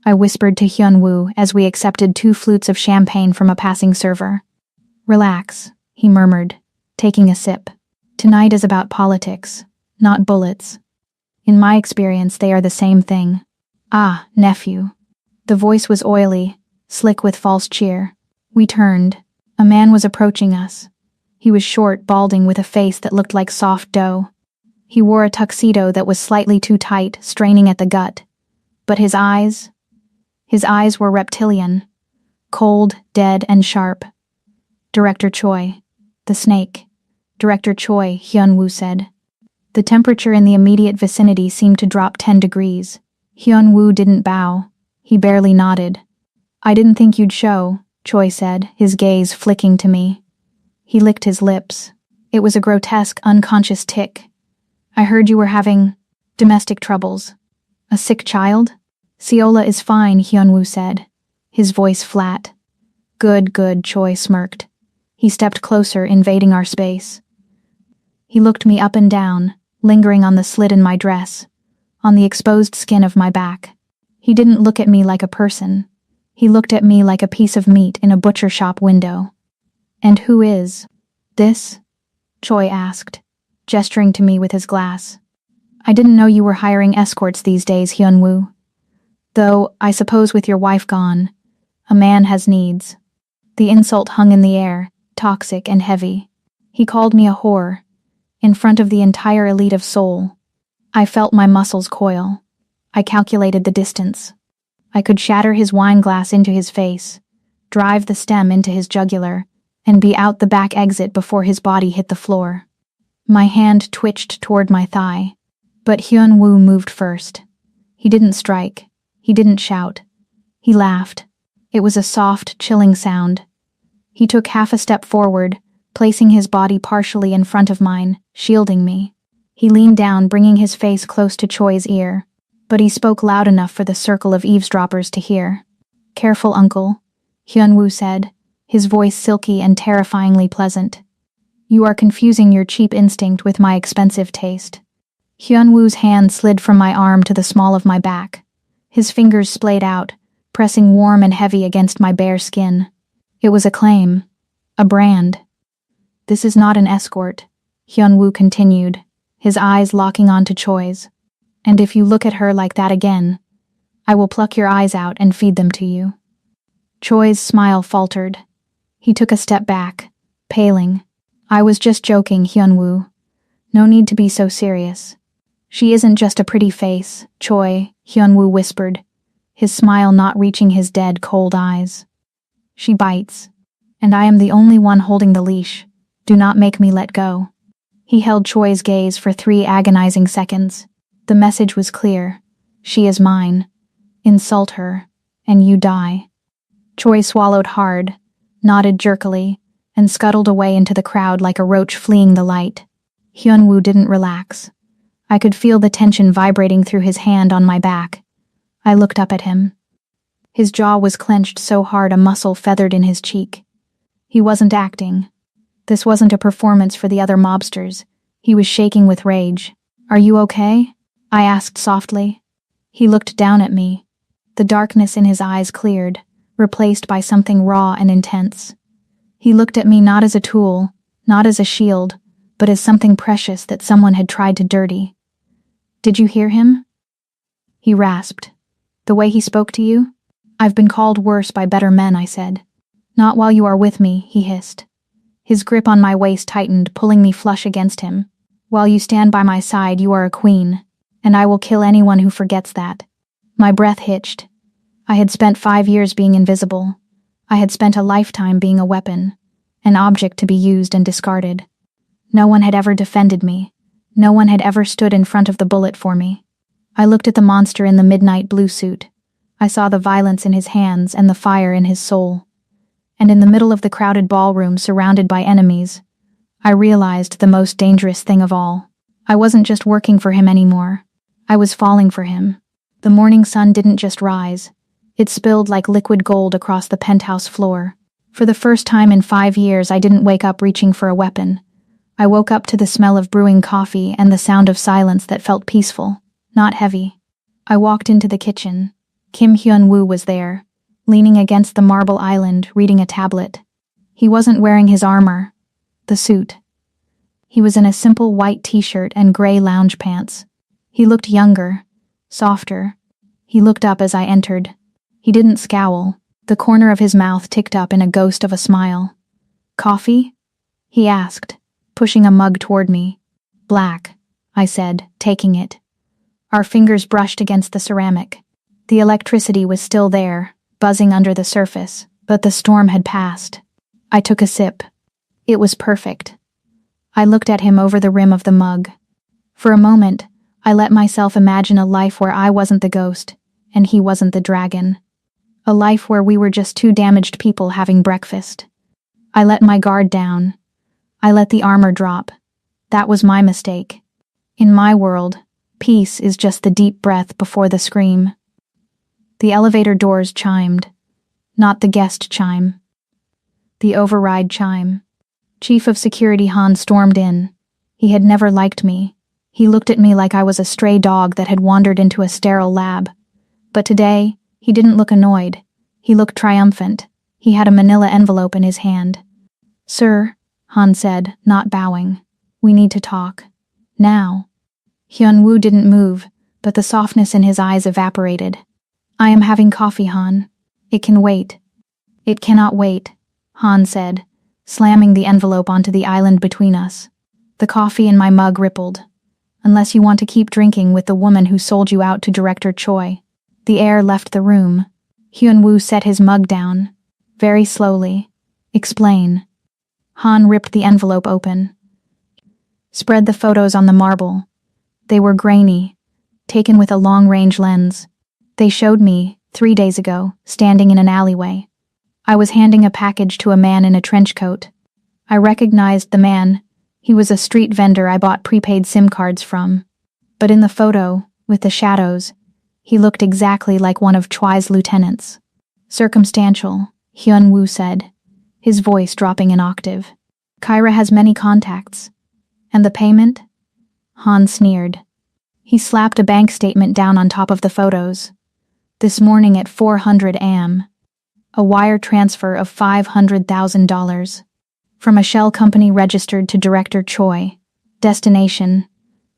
I whispered to Hyunwoo as we accepted 2 flutes of champagne from a passing server. "Relax," he murmured, taking a sip. "Tonight is about politics, not bullets. In my experience, they are the same thing." "Ah, nephew." The voice was oily, slick with false cheer. We turned. A man was approaching us. He was short, balding, with a face that looked like soft dough. He wore a tuxedo that was slightly too tight, straining at the gut. But his eyes were reptilian, cold, dead, and sharp. "Director Choi." "The snake." "Director Choi," Hyunwoo said. The temperature in the immediate vicinity seemed to drop 10 degrees. Hyunwoo didn't bow. He barely nodded. "I didn't think you'd show," Choi said, his gaze flicking to me. He licked his lips. It was a grotesque, unconscious tick. "I heard you were having domestic troubles. A sick child?" "Seola is fine," Hyunwoo said, his voice flat. Good, Choi smirked. He stepped closer, invading our space. He looked me up and down, lingering on the slit in my dress, on the exposed skin of my back. He didn't look at me like a person. He looked at me like a piece of meat in a butcher shop window. "And who is this?" Choi asked, gesturing to me with his glass. "I didn't know you were hiring escorts these days, Hyunwoo. Though, I suppose with your wife gone, a man has needs." The insult hung in the air, toxic and heavy. He called me a whore, in front of the entire elite of Seoul. I felt my muscles coil. I calculated the distance. I could shatter his wine glass into his face, drive the stem into his jugular, and be out the back exit before his body hit the floor. My hand twitched toward my thigh, but Hyunwoo moved first. He didn't strike. He didn't shout. He laughed. It was a soft, chilling sound. He took half a step forward, placing his body partially in front of mine, shielding me. He leaned down, bringing his face close to Choi's ear, but he spoke loud enough for the circle of eavesdroppers to hear. "Careful, uncle," Hyunwoo said, his voice silky and terrifyingly pleasant. "You are confusing your cheap instinct with my expensive taste." Hyunwoo's hand slid from my arm to the small of my back. His fingers splayed out, pressing warm and heavy against my bare skin. It was a claim, a brand. "This is not an escort," Hyunwoo continued, his eyes locking onto Choi's. "And if you look at her like that again, I will pluck your eyes out and feed them to you." Choi's smile faltered. He took a step back, paling. "I was just joking, Hyunwoo. No need to be so serious." "She isn't just a pretty face, Choi," Hyunwoo whispered, his smile not reaching his dead, cold eyes. "She bites, and I am the only one holding the leash. Do not make me let go." He held Choi's gaze for 3 agonizing seconds. The message was clear. She is mine. Insult her, and you die. Choi swallowed hard, nodded jerkily, and scuttled away into the crowd like a roach fleeing the light. Hyunwoo didn't relax. I could feel the tension vibrating through his hand on my back. I looked up at him. His jaw was clenched so hard a muscle feathered in his cheek. He wasn't acting. This wasn't a performance for the other mobsters. He was shaking with rage. "Are you okay?" I asked softly. He looked down at me. The darkness in his eyes cleared, replaced by something raw and intense. He looked at me not as a tool, not as a shield, but as something precious that someone had tried to dirty. "Did you hear him?" He rasped. "The way he spoke to you?" "I've been called worse by better men," I said. "Not while you are with me," he hissed. His grip on my waist tightened, pulling me flush against him. "While you stand by my side, you are a queen, and I will kill anyone who forgets that." My breath hitched. I had spent 5 years being invisible. I had spent a lifetime being a weapon, an object to be used and discarded. No one had ever defended me. No one had ever stood in front of the bullet for me. I looked at the monster in the midnight blue suit. I saw the violence in his hands and the fire in his soul. And in the middle of the crowded ballroom surrounded by enemies, I realized the most dangerous thing of all. I wasn't just working for him anymore. I was falling for him. The morning sun didn't just rise. It spilled like liquid gold across the penthouse floor. For the first time in 5 years, I didn't wake up reaching for a weapon. I woke up to the smell of brewing coffee and the sound of silence that felt peaceful, not heavy. I walked into the kitchen. Kim Hyun-woo was there, leaning against the marble island, reading a tablet. He wasn't wearing his armor, the suit. He was in a simple white t-shirt and gray lounge pants. He looked younger, softer. He looked up as I entered. He didn't scowl. The corner of his mouth ticked up in a ghost of a smile. "Coffee?" he asked, pushing a mug toward me. "Black," I said, taking it. Our fingers brushed against the ceramic. The electricity was still there, buzzing under the surface, but the storm had passed. I took a sip. It was perfect. I looked at him over the rim of the mug. For a moment, I let myself imagine a life where I wasn't the ghost, and he wasn't the dragon. A life where we were just two damaged people having breakfast. I let my guard down. I let the armor drop. That was my mistake. In my world, peace is just the deep breath before the scream. The elevator doors chimed. Not the guest chime. The override chime. Chief of Security Han stormed in. He had never liked me. He looked at me like I was a stray dog that had wandered into a sterile lab. But today, he didn't look annoyed. He looked triumphant. He had a manila envelope in his hand. "Sir," Han said, not bowing. "We need to talk. Now." Hyun-woo didn't move, but the softness in his eyes evaporated. "I am having coffee, Han. It can wait." "It cannot wait," Han said, slamming the envelope onto the island between us. The coffee in my mug rippled. "Unless you want to keep drinking with the woman who sold you out to Director Choi." The air left the room. Hyun-woo set his mug down. Very slowly. "Explain." Han ripped the envelope open. Spread the photos on the marble. They were grainy, taken with a long-range lens. They showed me, 3 days ago, standing in an alleyway. I was handing a package to a man in a trench coat. I recognized the man. He was a street vendor I bought prepaid SIM cards from. But in the photo, with the shadows, he looked exactly like one of Choi's lieutenants. "Circumstantial," Hyun-woo said, his voice dropping an octave. "Kyra has many contacts. And the payment?" Han sneered. He slapped a bank statement down on top of the photos. "This morning at 400 am. A wire transfer of $500,000. From a shell company registered to Director Choi. Destination: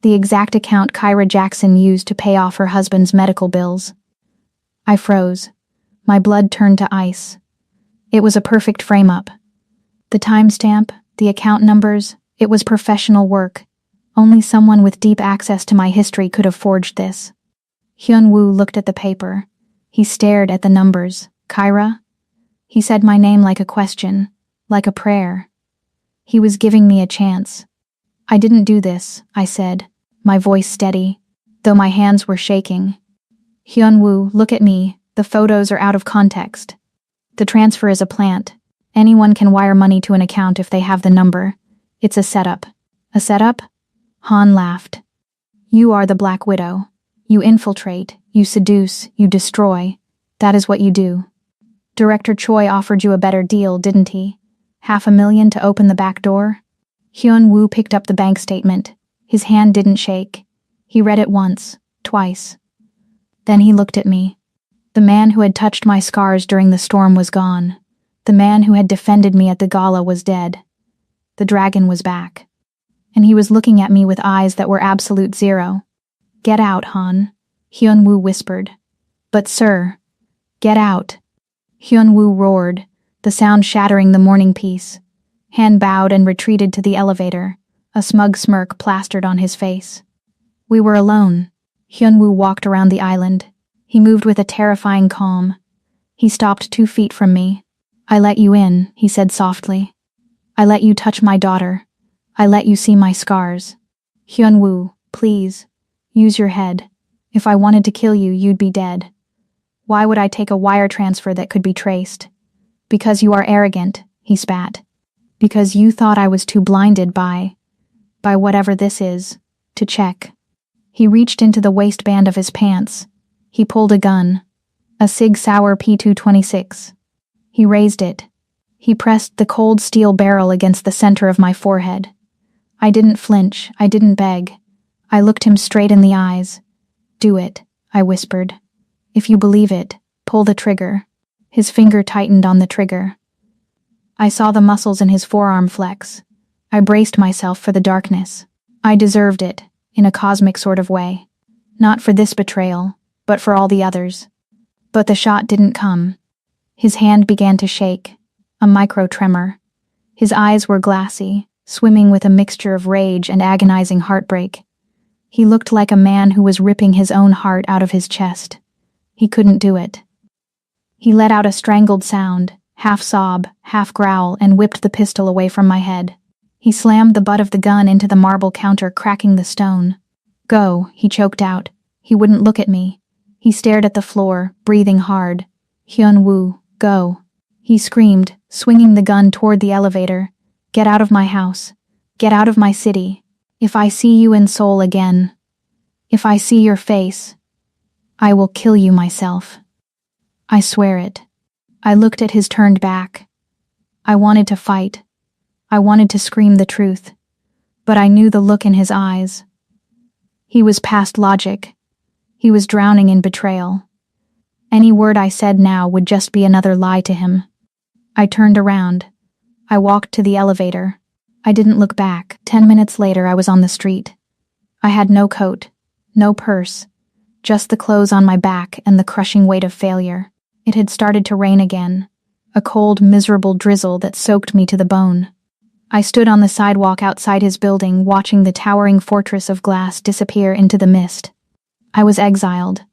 the exact account Kyra Jackson used to pay off her husband's medical bills." I froze. My blood turned to ice. It was a perfect frame-up. The timestamp, the account numbers, it was professional work. Only someone with deep access to my history could have forged this. Hyun-woo looked at the paper. He stared at the numbers. "Kyra?" He said my name like a question, like a prayer. He was giving me a chance. "I didn't do this," I said, my voice steady, though my hands were shaking. "Hyun-woo, look at me. The photos are out of context. The transfer is a plant. Anyone can wire money to an account if they have the number. It's a setup." "A setup?" Han laughed. "You are the Black Widow. You infiltrate, you seduce, you destroy. That is what you do. Director Choi offered you a better deal, didn't he? $500,000 to open the back door? Hyun-woo picked up the bank statement. His hand didn't shake. He read it once, twice. Then he looked at me. The man who had touched my scars during the storm was gone. The man who had defended me at the gala was dead. The dragon was back. And he was looking at me with eyes that were absolute zero. Get out, Han, Hyun-woo whispered. But sir, get out. Hyun-woo roared, the sound shattering the morning peace. Han bowed and retreated to the elevator, a smug smirk plastered on his face. We were alone. Hyun-woo walked around the island. He moved with a terrifying calm. He stopped 2 feet from me. I let you in, he said softly. I let you touch my daughter. I let you see my scars. Hyun-woo, please, use your head. If I wanted to kill you, you'd be dead. Why would I take a wire transfer that could be traced? Because you are arrogant, he spat. Because you thought I was too blinded by whatever this is, to check. He reached into the waistband of his pants. He pulled a gun, a Sig Sauer P226. He raised it. He pressed the cold steel barrel against the center of my forehead. I didn't flinch, I didn't beg. I looked him straight in the eyes. Do it, I whispered. If you believe it, pull the trigger. His finger tightened on the trigger. I saw the muscles in his forearm flex. I braced myself for the darkness. I deserved it, in a cosmic sort of way. Not for this betrayal, but for all the others. But the shot didn't come. His hand began to shake, a micro-tremor. His eyes were glassy, swimming with a mixture of rage and agonizing heartbreak. He looked like a man who was ripping his own heart out of his chest. He couldn't do it. He let out a strangled sound, half sob, half growl, and whipped the pistol away from my head. He slammed the butt of the gun into the marble counter, cracking the stone. Go, he choked out. He wouldn't look at me. He stared at the floor, breathing hard. Hyun-woo, go. He screamed, swinging the gun toward the elevator. Get out of my house. Get out of my city. If I see you in Seoul again, if I see your face, I will kill you myself. I swear it. I looked at his turned back. I wanted to fight. I wanted to scream the truth. But I knew the look in his eyes. He was past logic. He was drowning in betrayal. Any word I said now would just be another lie to him. I turned around. I walked to the elevator. I didn't look back. 10 minutes later, I was on the street. I had no coat, no purse, just the clothes on my back and the crushing weight of failure. It had started to rain again, a cold, miserable drizzle that soaked me to the bone. I stood on the sidewalk outside his building, watching the towering fortress of glass disappear into the mist. I was exiled.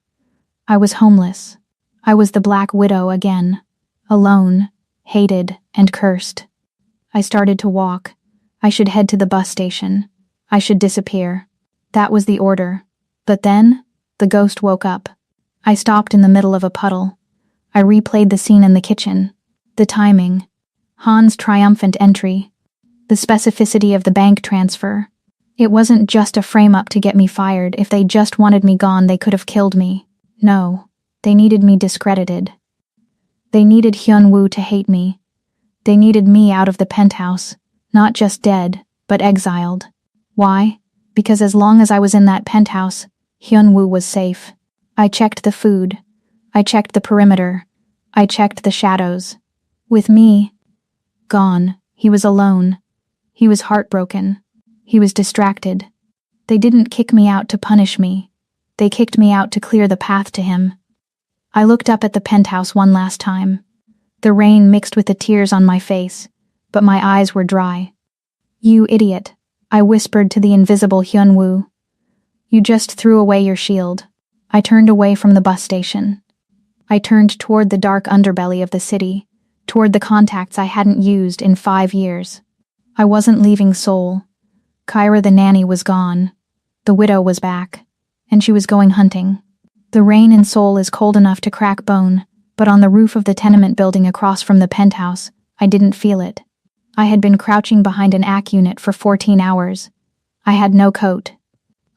I was homeless. I was the Black Widow again, alone, hated, and cursed. I started to walk. I should head to the bus station. I should disappear. That was the order. But then, the ghost woke up. I stopped in the middle of a puddle. I replayed the scene in the kitchen. The timing. Han's triumphant entry. The specificity of the bank transfer. It wasn't just a frame-up to get me fired. If they just wanted me gone, they could have killed me. No, they needed me discredited. They needed Hyun-woo to hate me. They needed me out of the penthouse. Not just dead, but exiled. Why? Because as long as I was in that penthouse, Hyun-woo was safe. I checked the food. I checked the perimeter. I checked the shadows. With me, gone, he was alone. He was heartbroken. He was distracted. They didn't kick me out to punish me. They kicked me out to clear the path to him. I looked up at the penthouse one last time. The rain mixed with the tears on my face, but my eyes were dry. You idiot, I whispered to the invisible Hyun-woo. You just threw away your shield. I turned away from the bus station. I turned toward the dark underbelly of the city, toward the contacts I hadn't used in 5 years. I wasn't leaving Seoul. Kyra the nanny was gone. The widow was back, and she was going hunting. The rain in Seoul is cold enough to crack bone, but on the roof of the tenement building across from the penthouse, I didn't feel it. I had been crouching behind an AC unit for 14 hours. I had no coat.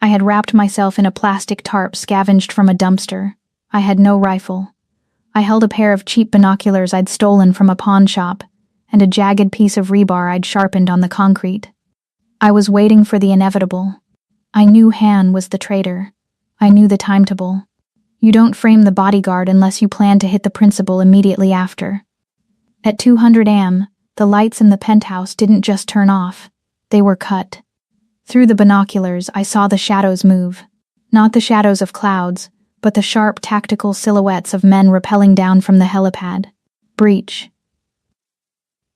I had wrapped myself in a plastic tarp scavenged from a dumpster. I had no rifle. I held a pair of cheap binoculars I'd stolen from a pawn shop, and a jagged piece of rebar I'd sharpened on the concrete. I was waiting for the inevitable. I knew Han was the traitor. I knew the timetable. You don't frame the bodyguard unless you plan to hit the principal immediately after. At 200 am, the lights in the penthouse didn't just turn off. They were cut. Through the binoculars, I saw the shadows move. Not the shadows of clouds, but the sharp, tactical silhouettes of men rappelling down from the helipad. Breach.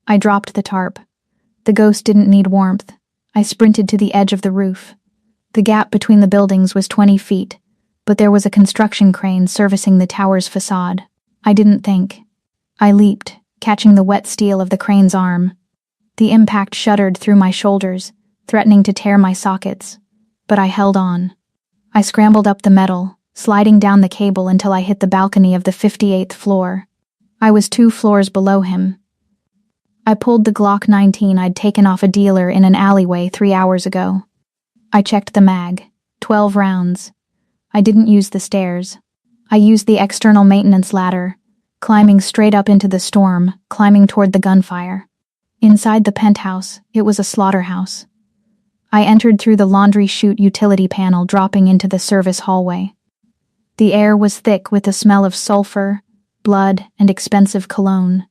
I dropped the tarp. The ghost didn't need warmth. I sprinted to the edge of the roof. The gap between the buildings was 20 feet, but there was a construction crane servicing the tower's facade. I didn't think. I leaped, catching the wet steel of the crane's arm. The impact shuddered through my shoulders, threatening to tear my sockets, but I held on. I scrambled up the metal, sliding down the cable until I hit the balcony of the 58th floor. I was 2 floors below him. I pulled the Glock 19 I'd taken off a dealer in an alleyway 3 hours ago. I checked the mag. 12 rounds. I didn't use the stairs. I used the external maintenance ladder, climbing straight up into the storm, climbing toward the gunfire. Inside the penthouse, it was a slaughterhouse. I entered through the laundry chute utility panel, dropping into the service hallway. The air was thick with the smell of sulfur, blood, and expensive cologne.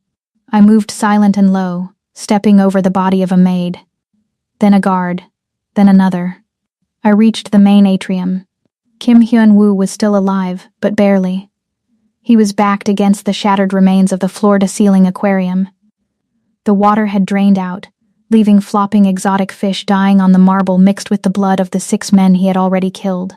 I moved silent and low, stepping over the body of a maid. Then a guard. Then another. I reached the main atrium. Kim Hyun-woo was still alive, but barely. He was backed against the shattered remains of the floor-to-ceiling aquarium. The water had drained out, leaving flopping exotic fish dying on the marble mixed with the blood of the 6 men he had already killed.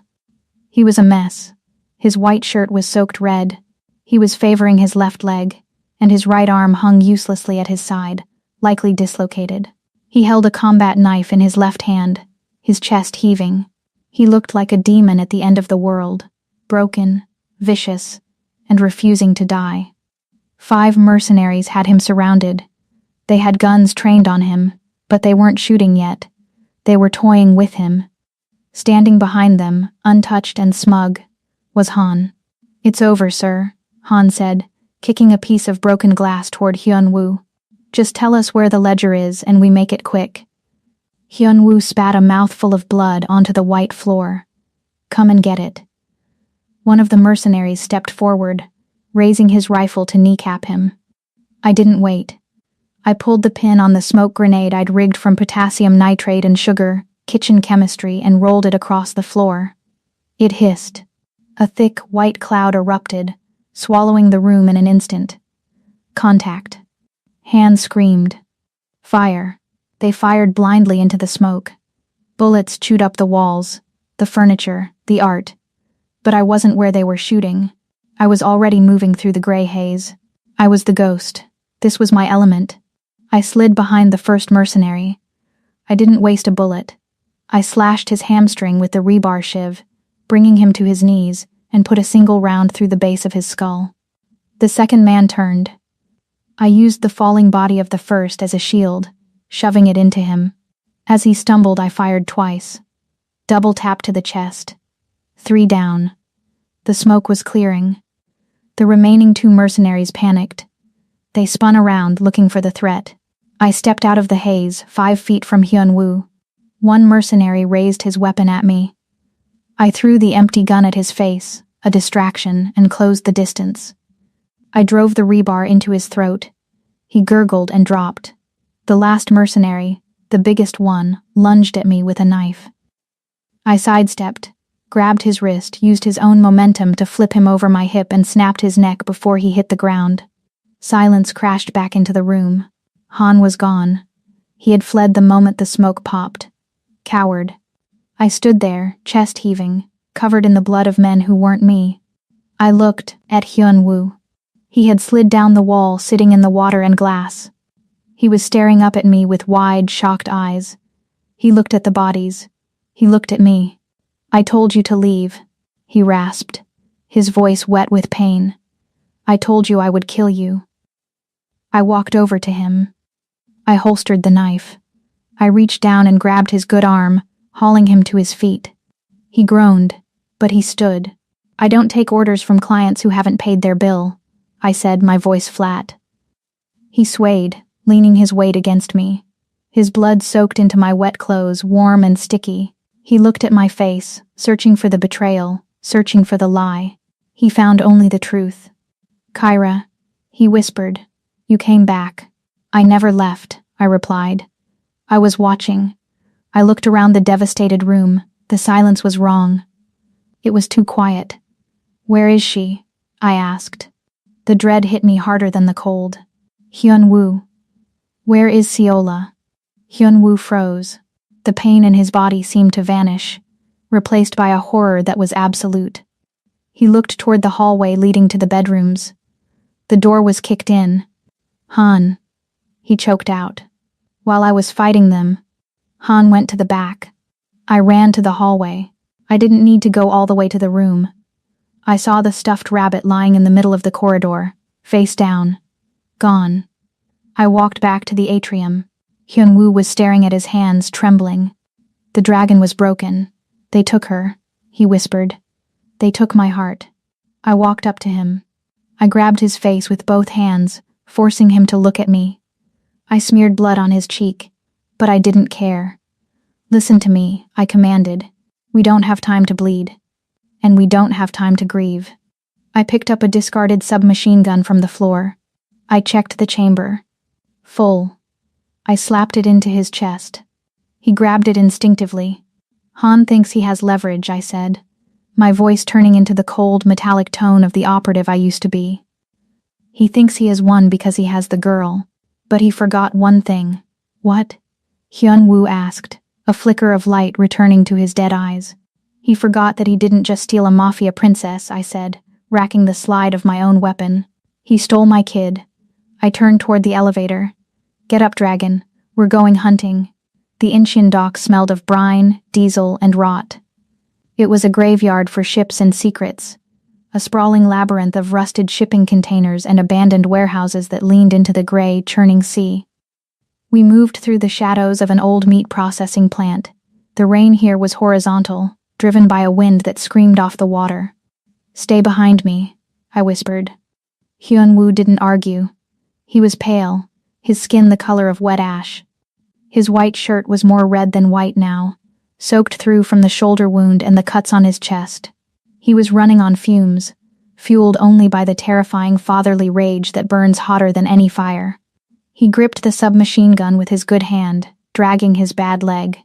He was a mess. His white shirt was soaked red. He was favoring his left leg, and his right arm hung uselessly at his side, likely dislocated. He held a combat knife in his left hand, his chest heaving. He looked like a demon at the end of the world, broken, vicious, and refusing to die. 5 mercenaries had him surrounded. They had guns trained on him, but they weren't shooting yet. They were toying with him. Standing behind them, untouched and smug, was Han. "It's over, sir," Han said, kicking a piece of broken glass toward Hyun-woo. "Just tell us where the ledger is and we make it quick." Hyun-woo spat a mouthful of blood onto the white floor. "Come and get it." One of the mercenaries stepped forward, raising his rifle to kneecap him. I didn't wait. I pulled the pin on the smoke grenade I'd rigged from potassium nitrate and sugar, kitchen chemistry, and rolled it across the floor. It hissed. A thick, white cloud erupted, swallowing the room in an instant. Contact. Han screamed. Fire. They fired blindly into the smoke. Bullets chewed up the walls, the furniture, the art. But I wasn't where they were shooting. I was already moving through the gray haze. I was the ghost. This was my element. I slid behind the first mercenary. I didn't waste a bullet. I slashed his hamstring with the rebar shiv, bringing him to his knees, and put a single round through the base of his skull. The second man turned. I used the falling body of the first as a shield, shoving it into him. As he stumbled, I fired twice. Double tap to the chest. 3 down. The smoke was clearing. The remaining 2 mercenaries panicked. They spun around, looking for the threat. I stepped out of the haze, 5 feet from Hyun-woo. One mercenary raised his weapon at me. I threw the empty gun at his face, a distraction, and closed the distance. I drove the rebar into his throat. He gurgled and dropped. The last mercenary, the biggest one, lunged at me with a knife. I sidestepped, grabbed his wrist, used his own momentum to flip him over my hip and snapped his neck before he hit the ground. Silence crashed back into the room. Han was gone. He had fled the moment the smoke popped. Coward. I stood there, chest heaving, covered in the blood of men who weren't me. I looked at Hyun-woo. He had slid down the wall, sitting in the water and glass. He was staring up at me with wide, shocked eyes. He looked at the bodies. He looked at me. "I told you to leave," he rasped, his voice wet with pain. "I told you I would kill you." I walked over to him. I holstered the knife. I reached down and grabbed his good arm, hauling him to his feet. He groaned, but he stood. I don't take orders from clients who haven't paid their bill, I said, my voice flat. He swayed, leaning his weight against me. His blood soaked into my wet clothes, warm and sticky. He looked at my face, searching for the betrayal, searching for the lie. He found only the truth. Kyra, he whispered, you came back. I never left, I replied. I was watching. I looked around the devastated room. The silence was wrong. It was too quiet. Where is she? I asked. The dread hit me harder than the cold. Hyun-woo. Where is Seola? Hyun-woo froze. The pain in his body seemed to vanish, replaced by a horror that was absolute. He looked toward the hallway leading to the bedrooms. The door was kicked in. Han. He choked out. While I was fighting them, Han went to the back. I ran to the hallway. I didn't need to go all the way to the room. I saw the stuffed rabbit lying in the middle of the corridor, face down. Gone. I walked back to the atrium. Hyun-woo was staring at his hands, trembling. The dragon was broken. They took her, he whispered. They took my heart. I walked up to him. I grabbed his face with both hands, forcing him to look at me. I smeared blood on his cheek, but I didn't care. Listen to me, I commanded. We don't have time to bleed. And we don't have time to grieve. I picked up a discarded submachine gun from the floor. I checked the chamber. Full. I slapped it into his chest. He grabbed it instinctively. Han thinks he has leverage, I said, my voice turning into the cold, metallic tone of the operative I used to be. He thinks he has won because he has the girl, but he forgot one thing. What? Hyun-woo asked, a flicker of light returning to his dead eyes. He forgot that he didn't just steal a Mafia princess, I said, racking the slide of my own weapon. He stole my kid. I turned toward the elevator. Get up, dragon. We're going hunting. The Incheon dock smelled of brine, diesel, and rot. It was a graveyard for ships and secrets, a sprawling labyrinth of rusted shipping containers and abandoned warehouses that leaned into the gray, churning sea. We moved through the shadows of an old meat processing plant. The rain here was horizontal, driven by a wind that screamed off the water. Stay behind me, I whispered. Hyun-woo didn't argue. He was pale, his skin the color of wet ash. His white shirt was more red than white now, soaked through from the shoulder wound and the cuts on his chest. He was running on fumes, fueled only by the terrifying fatherly rage that burns hotter than any fire. He gripped the submachine gun with his good hand, dragging his bad leg.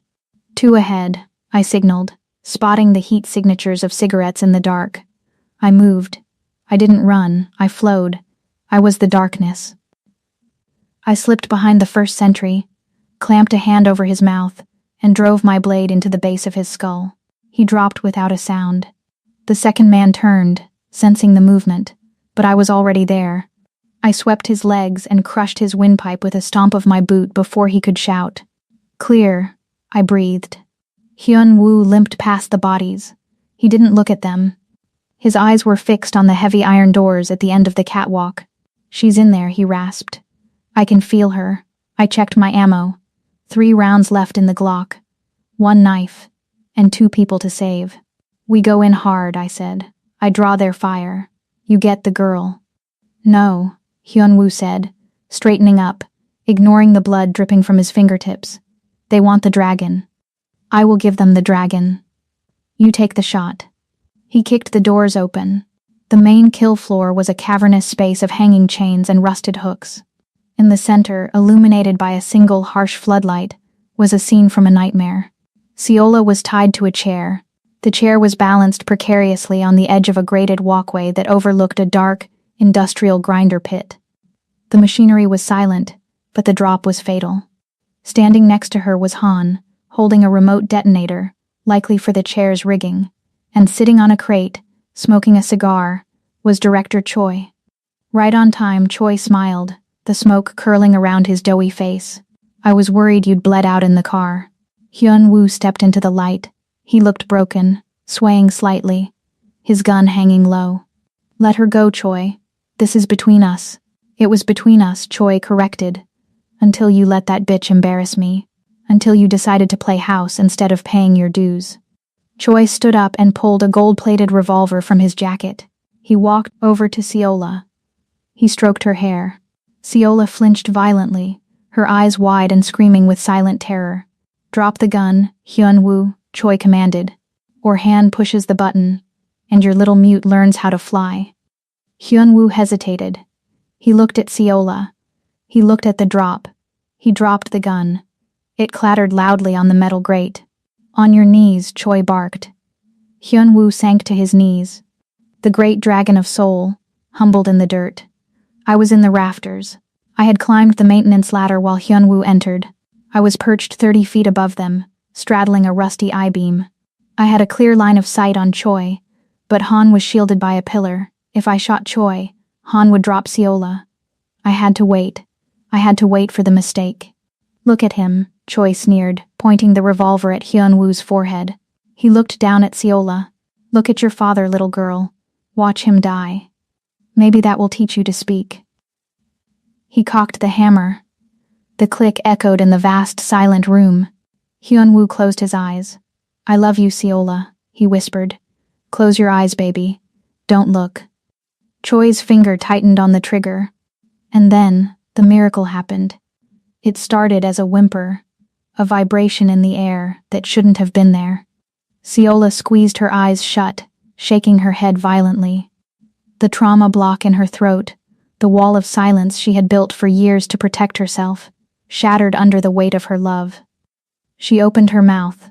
2 ahead, I signaled, spotting the heat signatures of cigarettes in the dark. I moved. I didn't run, I flowed. I was the darkness. I slipped behind the first sentry, clamped a hand over his mouth, and drove my blade into the base of his skull. He dropped without a sound. The second man turned, sensing the movement, but I was already there. I swept his legs and crushed his windpipe with a stomp of my boot before he could shout. Clear, I breathed. Hyun-woo limped past the bodies. He didn't look at them. His eyes were fixed on the heavy iron doors at the end of the catwalk. She's in there, he rasped. I can feel her. I checked my ammo. 3 rounds left in the Glock. 1 knife. And 2 people to save. We go in hard, I said. I draw their fire. You get the girl. No, Hyun-woo said, straightening up, ignoring the blood dripping from his fingertips. They want the dragon. I will give them the dragon. You take the shot. He kicked the doors open. The main kill floor was a cavernous space of hanging chains and rusted hooks. In the center, illuminated by a single harsh floodlight, was a scene from a nightmare. Seola was tied to a chair. The chair was balanced precariously on the edge of a grated walkway that overlooked a dark, industrial grinder pit. The machinery was silent, but the drop was fatal. Standing next to her was Han, holding a remote detonator, likely for the chair's rigging, and sitting on a crate, smoking a cigar, was Director Choi. Right on time, Choi smiled, the smoke curling around his doughy face. I was worried you'd bled out in the car. Hyun-woo stepped into the light. He looked broken, swaying slightly, his gun hanging low. Let her go, Choi. This is between us. It was between us, Choi corrected. Until you let that bitch embarrass me. Until you decided to play house instead of paying your dues. Choi stood up and pulled a gold-plated revolver from his jacket. He walked over to Seola. He stroked her hair. Seola flinched violently, her eyes wide and screaming with silent terror. "Drop the gun, Hyun-woo," Choi commanded, "or Han pushes the button, and your little mute learns how to fly." Hyun-woo hesitated. He looked at Seola. He looked at the drop. He dropped the gun. It clattered loudly on the metal grate. "On your knees," Choi barked. Hyun-woo sank to his knees. The great dragon of soul, humbled in the dirt. I was in the rafters. I had climbed the maintenance ladder while Hyun-woo entered. I was perched 30 feet above them, straddling a rusty I-beam. I had a clear line of sight on Choi, but Han was shielded by a pillar. If I shot Choi, Han would drop Seola. I had to wait. I had to wait for the mistake. "Look at him," Choi sneered, pointing the revolver at Hyun-woo's forehead. He looked down at Seola. "Look at your father, little girl. Watch him die. Maybe that will teach you to speak." He cocked the hammer. The click echoed in the vast, silent room. Hyun-woo closed his eyes. "I love you, Seola," he whispered. "Close your eyes, baby. Don't look." Choi's finger tightened on the trigger. And then, the miracle happened. It started as a whimper, a vibration in the air that shouldn't have been there. Seola squeezed her eyes shut, shaking her head violently. The trauma block in her throat, the wall of silence she had built for years to protect herself, shattered under the weight of her love. She opened her mouth.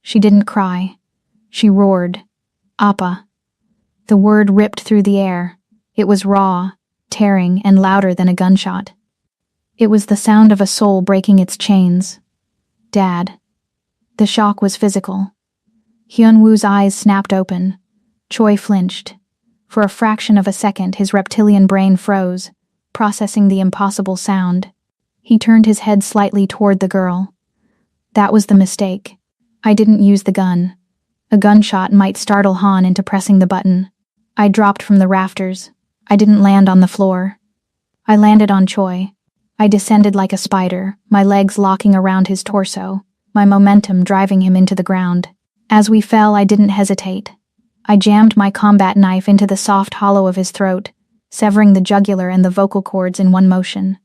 She didn't cry. She roared. "Appa." The word ripped through the air. It was raw, tearing, and louder than a gunshot. It was the sound of a soul breaking its chains. "Dad." The shock was physical. Hyun-woo's eyes snapped open. Choi flinched. For a fraction of a second, his reptilian brain froze, processing the impossible sound. He turned his head slightly toward the girl. "That was the mistake. I didn't use the gun. A gunshot might startle Han into pressing the button. I dropped from the rafters. I didn't land on the floor. I landed on Choi. I descended like a spider, my legs locking around his torso, my momentum driving him into the ground. As we fell, I didn't hesitate. I jammed my combat knife into the soft hollow of his throat, severing the jugular and the vocal cords in one motion.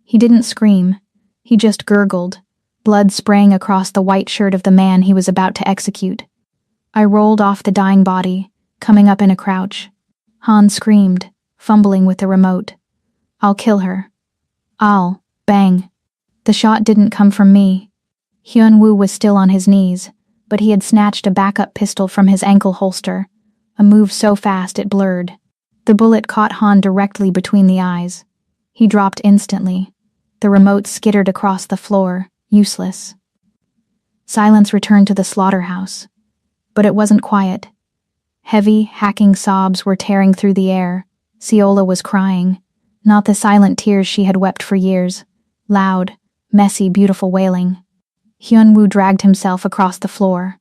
He didn't scream. He just gurgled, blood spraying across the white shirt of the man he was about to execute. I rolled off the dying body, coming up in a crouch. Han screamed, fumbling with the remote. "I'll kill her. I'll." Bang. The shot didn't come from me. Hyun-woo was still on his knees, but he had snatched a backup pistol from his ankle holster, a move so fast it blurred. The bullet caught Han directly between the eyes. He dropped instantly. The remote skittered across the floor, useless. Silence returned to the slaughterhouse. But it wasn't quiet. Heavy, hacking sobs were tearing through the air. Seola was crying, not the silent tears she had wept for years. Loud, messy, beautiful wailing. Hyun-woo dragged himself across the floor.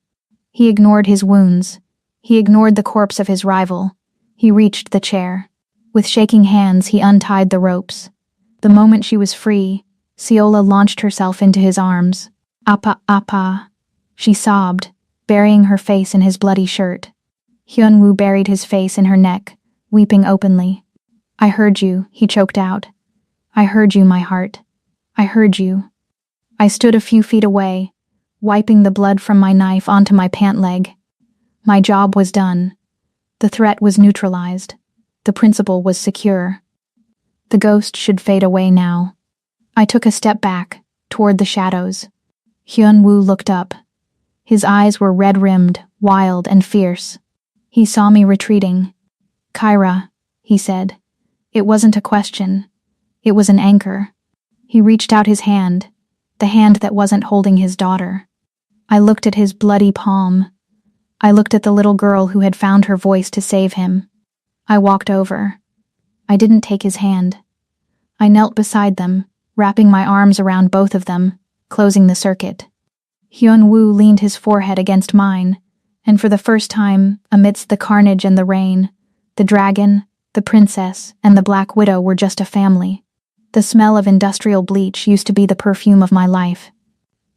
He ignored his wounds. He ignored the corpse of his rival. He reached the chair. With shaking hands, he untied the ropes. The moment she was free, Seola launched herself into his arms. "Appa, Appa," she sobbed, burying her face in his bloody shirt. Hyun-woo buried his face in her neck, weeping openly. "I heard you," he choked out. "I heard you, my heart. I heard you." I stood a few feet away, wiping the blood from my knife onto my pant leg. My job was done. The threat was neutralized. The principle was secure. The ghost should fade away now. I took a step back, toward the shadows. Hyun-woo looked up. His eyes were red-rimmed, wild, and fierce. He saw me retreating. "Kyra," he said. It wasn't a question. It was an anchor. He reached out his hand, the hand that wasn't holding his daughter. I looked at his bloody palm. I looked at the little girl who had found her voice to save him. I walked over. I didn't take his hand. I knelt beside them, wrapping my arms around both of them, closing the circuit. Hyun-woo leaned his forehead against mine, and for the first time, amidst the carnage and the rain, the dragon, the princess, and the Black Widow were just a family. The smell of industrial bleach used to be the perfume of my life.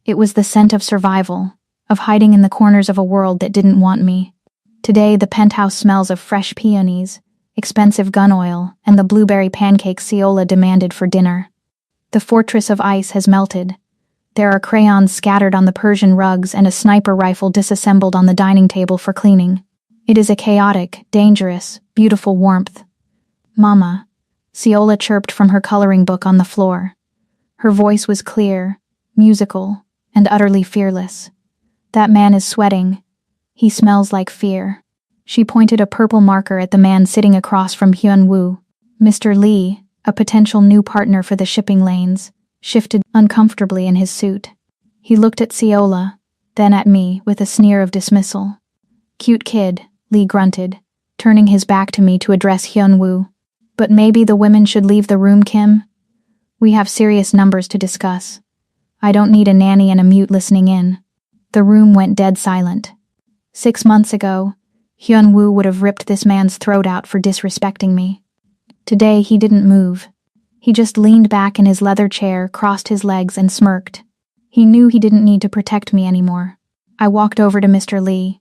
It was the scent of survival, of hiding in the corners of a world that didn't want me. Today, the penthouse smells of fresh peonies, expensive gun oil, and the blueberry pancakes Ciola demanded for dinner. The fortress of ice has melted. There are crayons scattered on the Persian rugs and a sniper rifle disassembled on the dining table for cleaning. It is a chaotic, dangerous, beautiful warmth. "Mama," Ciola chirped from her coloring book on the floor. Her voice was clear, musical, and utterly fearless. "That man is sweating. He smells like fear." She pointed a purple marker at the man sitting across from Hyun-woo. Mr. Lee, a potential new partner for the shipping lanes, shifted uncomfortably in his suit. He looked at Ciola, then at me with a sneer of dismissal. "Cute kid," Lee grunted, turning his back to me to address Hyun-woo. "But maybe the women should leave the room, Kim? We have serious numbers to discuss. I don't need a nanny and a mute listening in." The room went dead silent. 6 months ago, Hyun-woo would have ripped this man's throat out for disrespecting me. Today, he didn't move. He just leaned back in his leather chair, crossed his legs, and smirked. He knew he didn't need to protect me anymore. I walked over to Mr. Lee.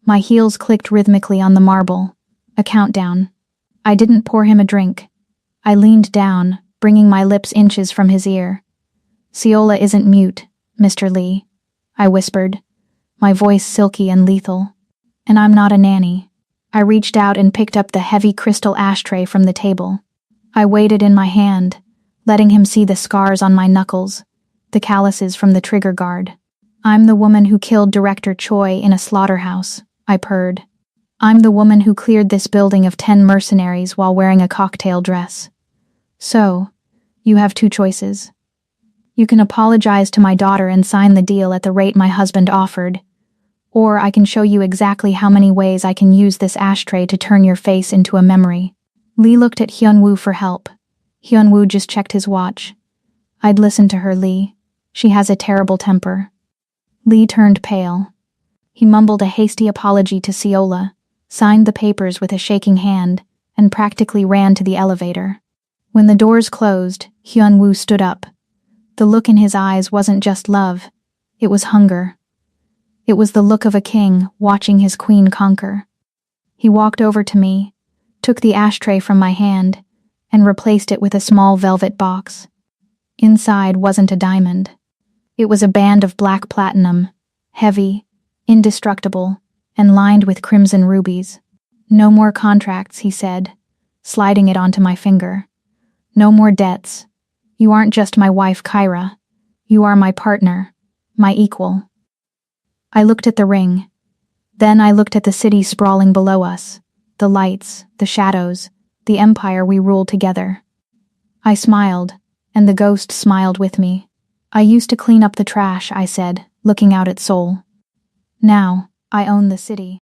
My heels clicked rhythmically on the marble. A countdown. I didn't pour him a drink. I leaned down, bringing my lips inches from his ear. "Ciola isn't mute, Mr. Lee," I whispered, my voice silky and lethal. "And I'm not a nanny." I reached out and picked up the heavy crystal ashtray from the table. I weighed it in my hand, letting him see the scars on my knuckles, the calluses from the trigger guard. "I'm the woman who killed Director Choi in a slaughterhouse," I purred. "I'm the woman who cleared this building of 10 mercenaries while wearing a cocktail dress. So, you have 2 choices. You can apologize to my daughter and sign the deal at the rate my husband offered, or I can show you exactly how many ways I can use this ashtray to turn your face into a memory." Lee looked at Hyun-woo for help. Hyun-woo just checked his watch. "I'd listen to her, Lee. She has a terrible temper." Lee turned pale. He mumbled a hasty apology to Ciola, signed the papers with a shaking hand, and practically ran to the elevator. When the doors closed, Hyun-woo stood up. The look in his eyes wasn't just love, it was hunger. It was the look of a king watching his queen conquer. He walked over to me, took the ashtray from my hand, and replaced it with a small velvet box. Inside wasn't a diamond. It was a band of black platinum, heavy, indestructible, and lined with crimson rubies. "No more contracts," he said, sliding it onto my finger. "No more debts. You aren't just my wife, Kyra. You are my partner, my equal." I looked at the ring. Then I looked at the city sprawling below us, the lights, the shadows, the empire we ruled together. I smiled, and the ghost smiled with me. "I used to clean up the trash," I said, looking out at Seoul. "Now, I own the city."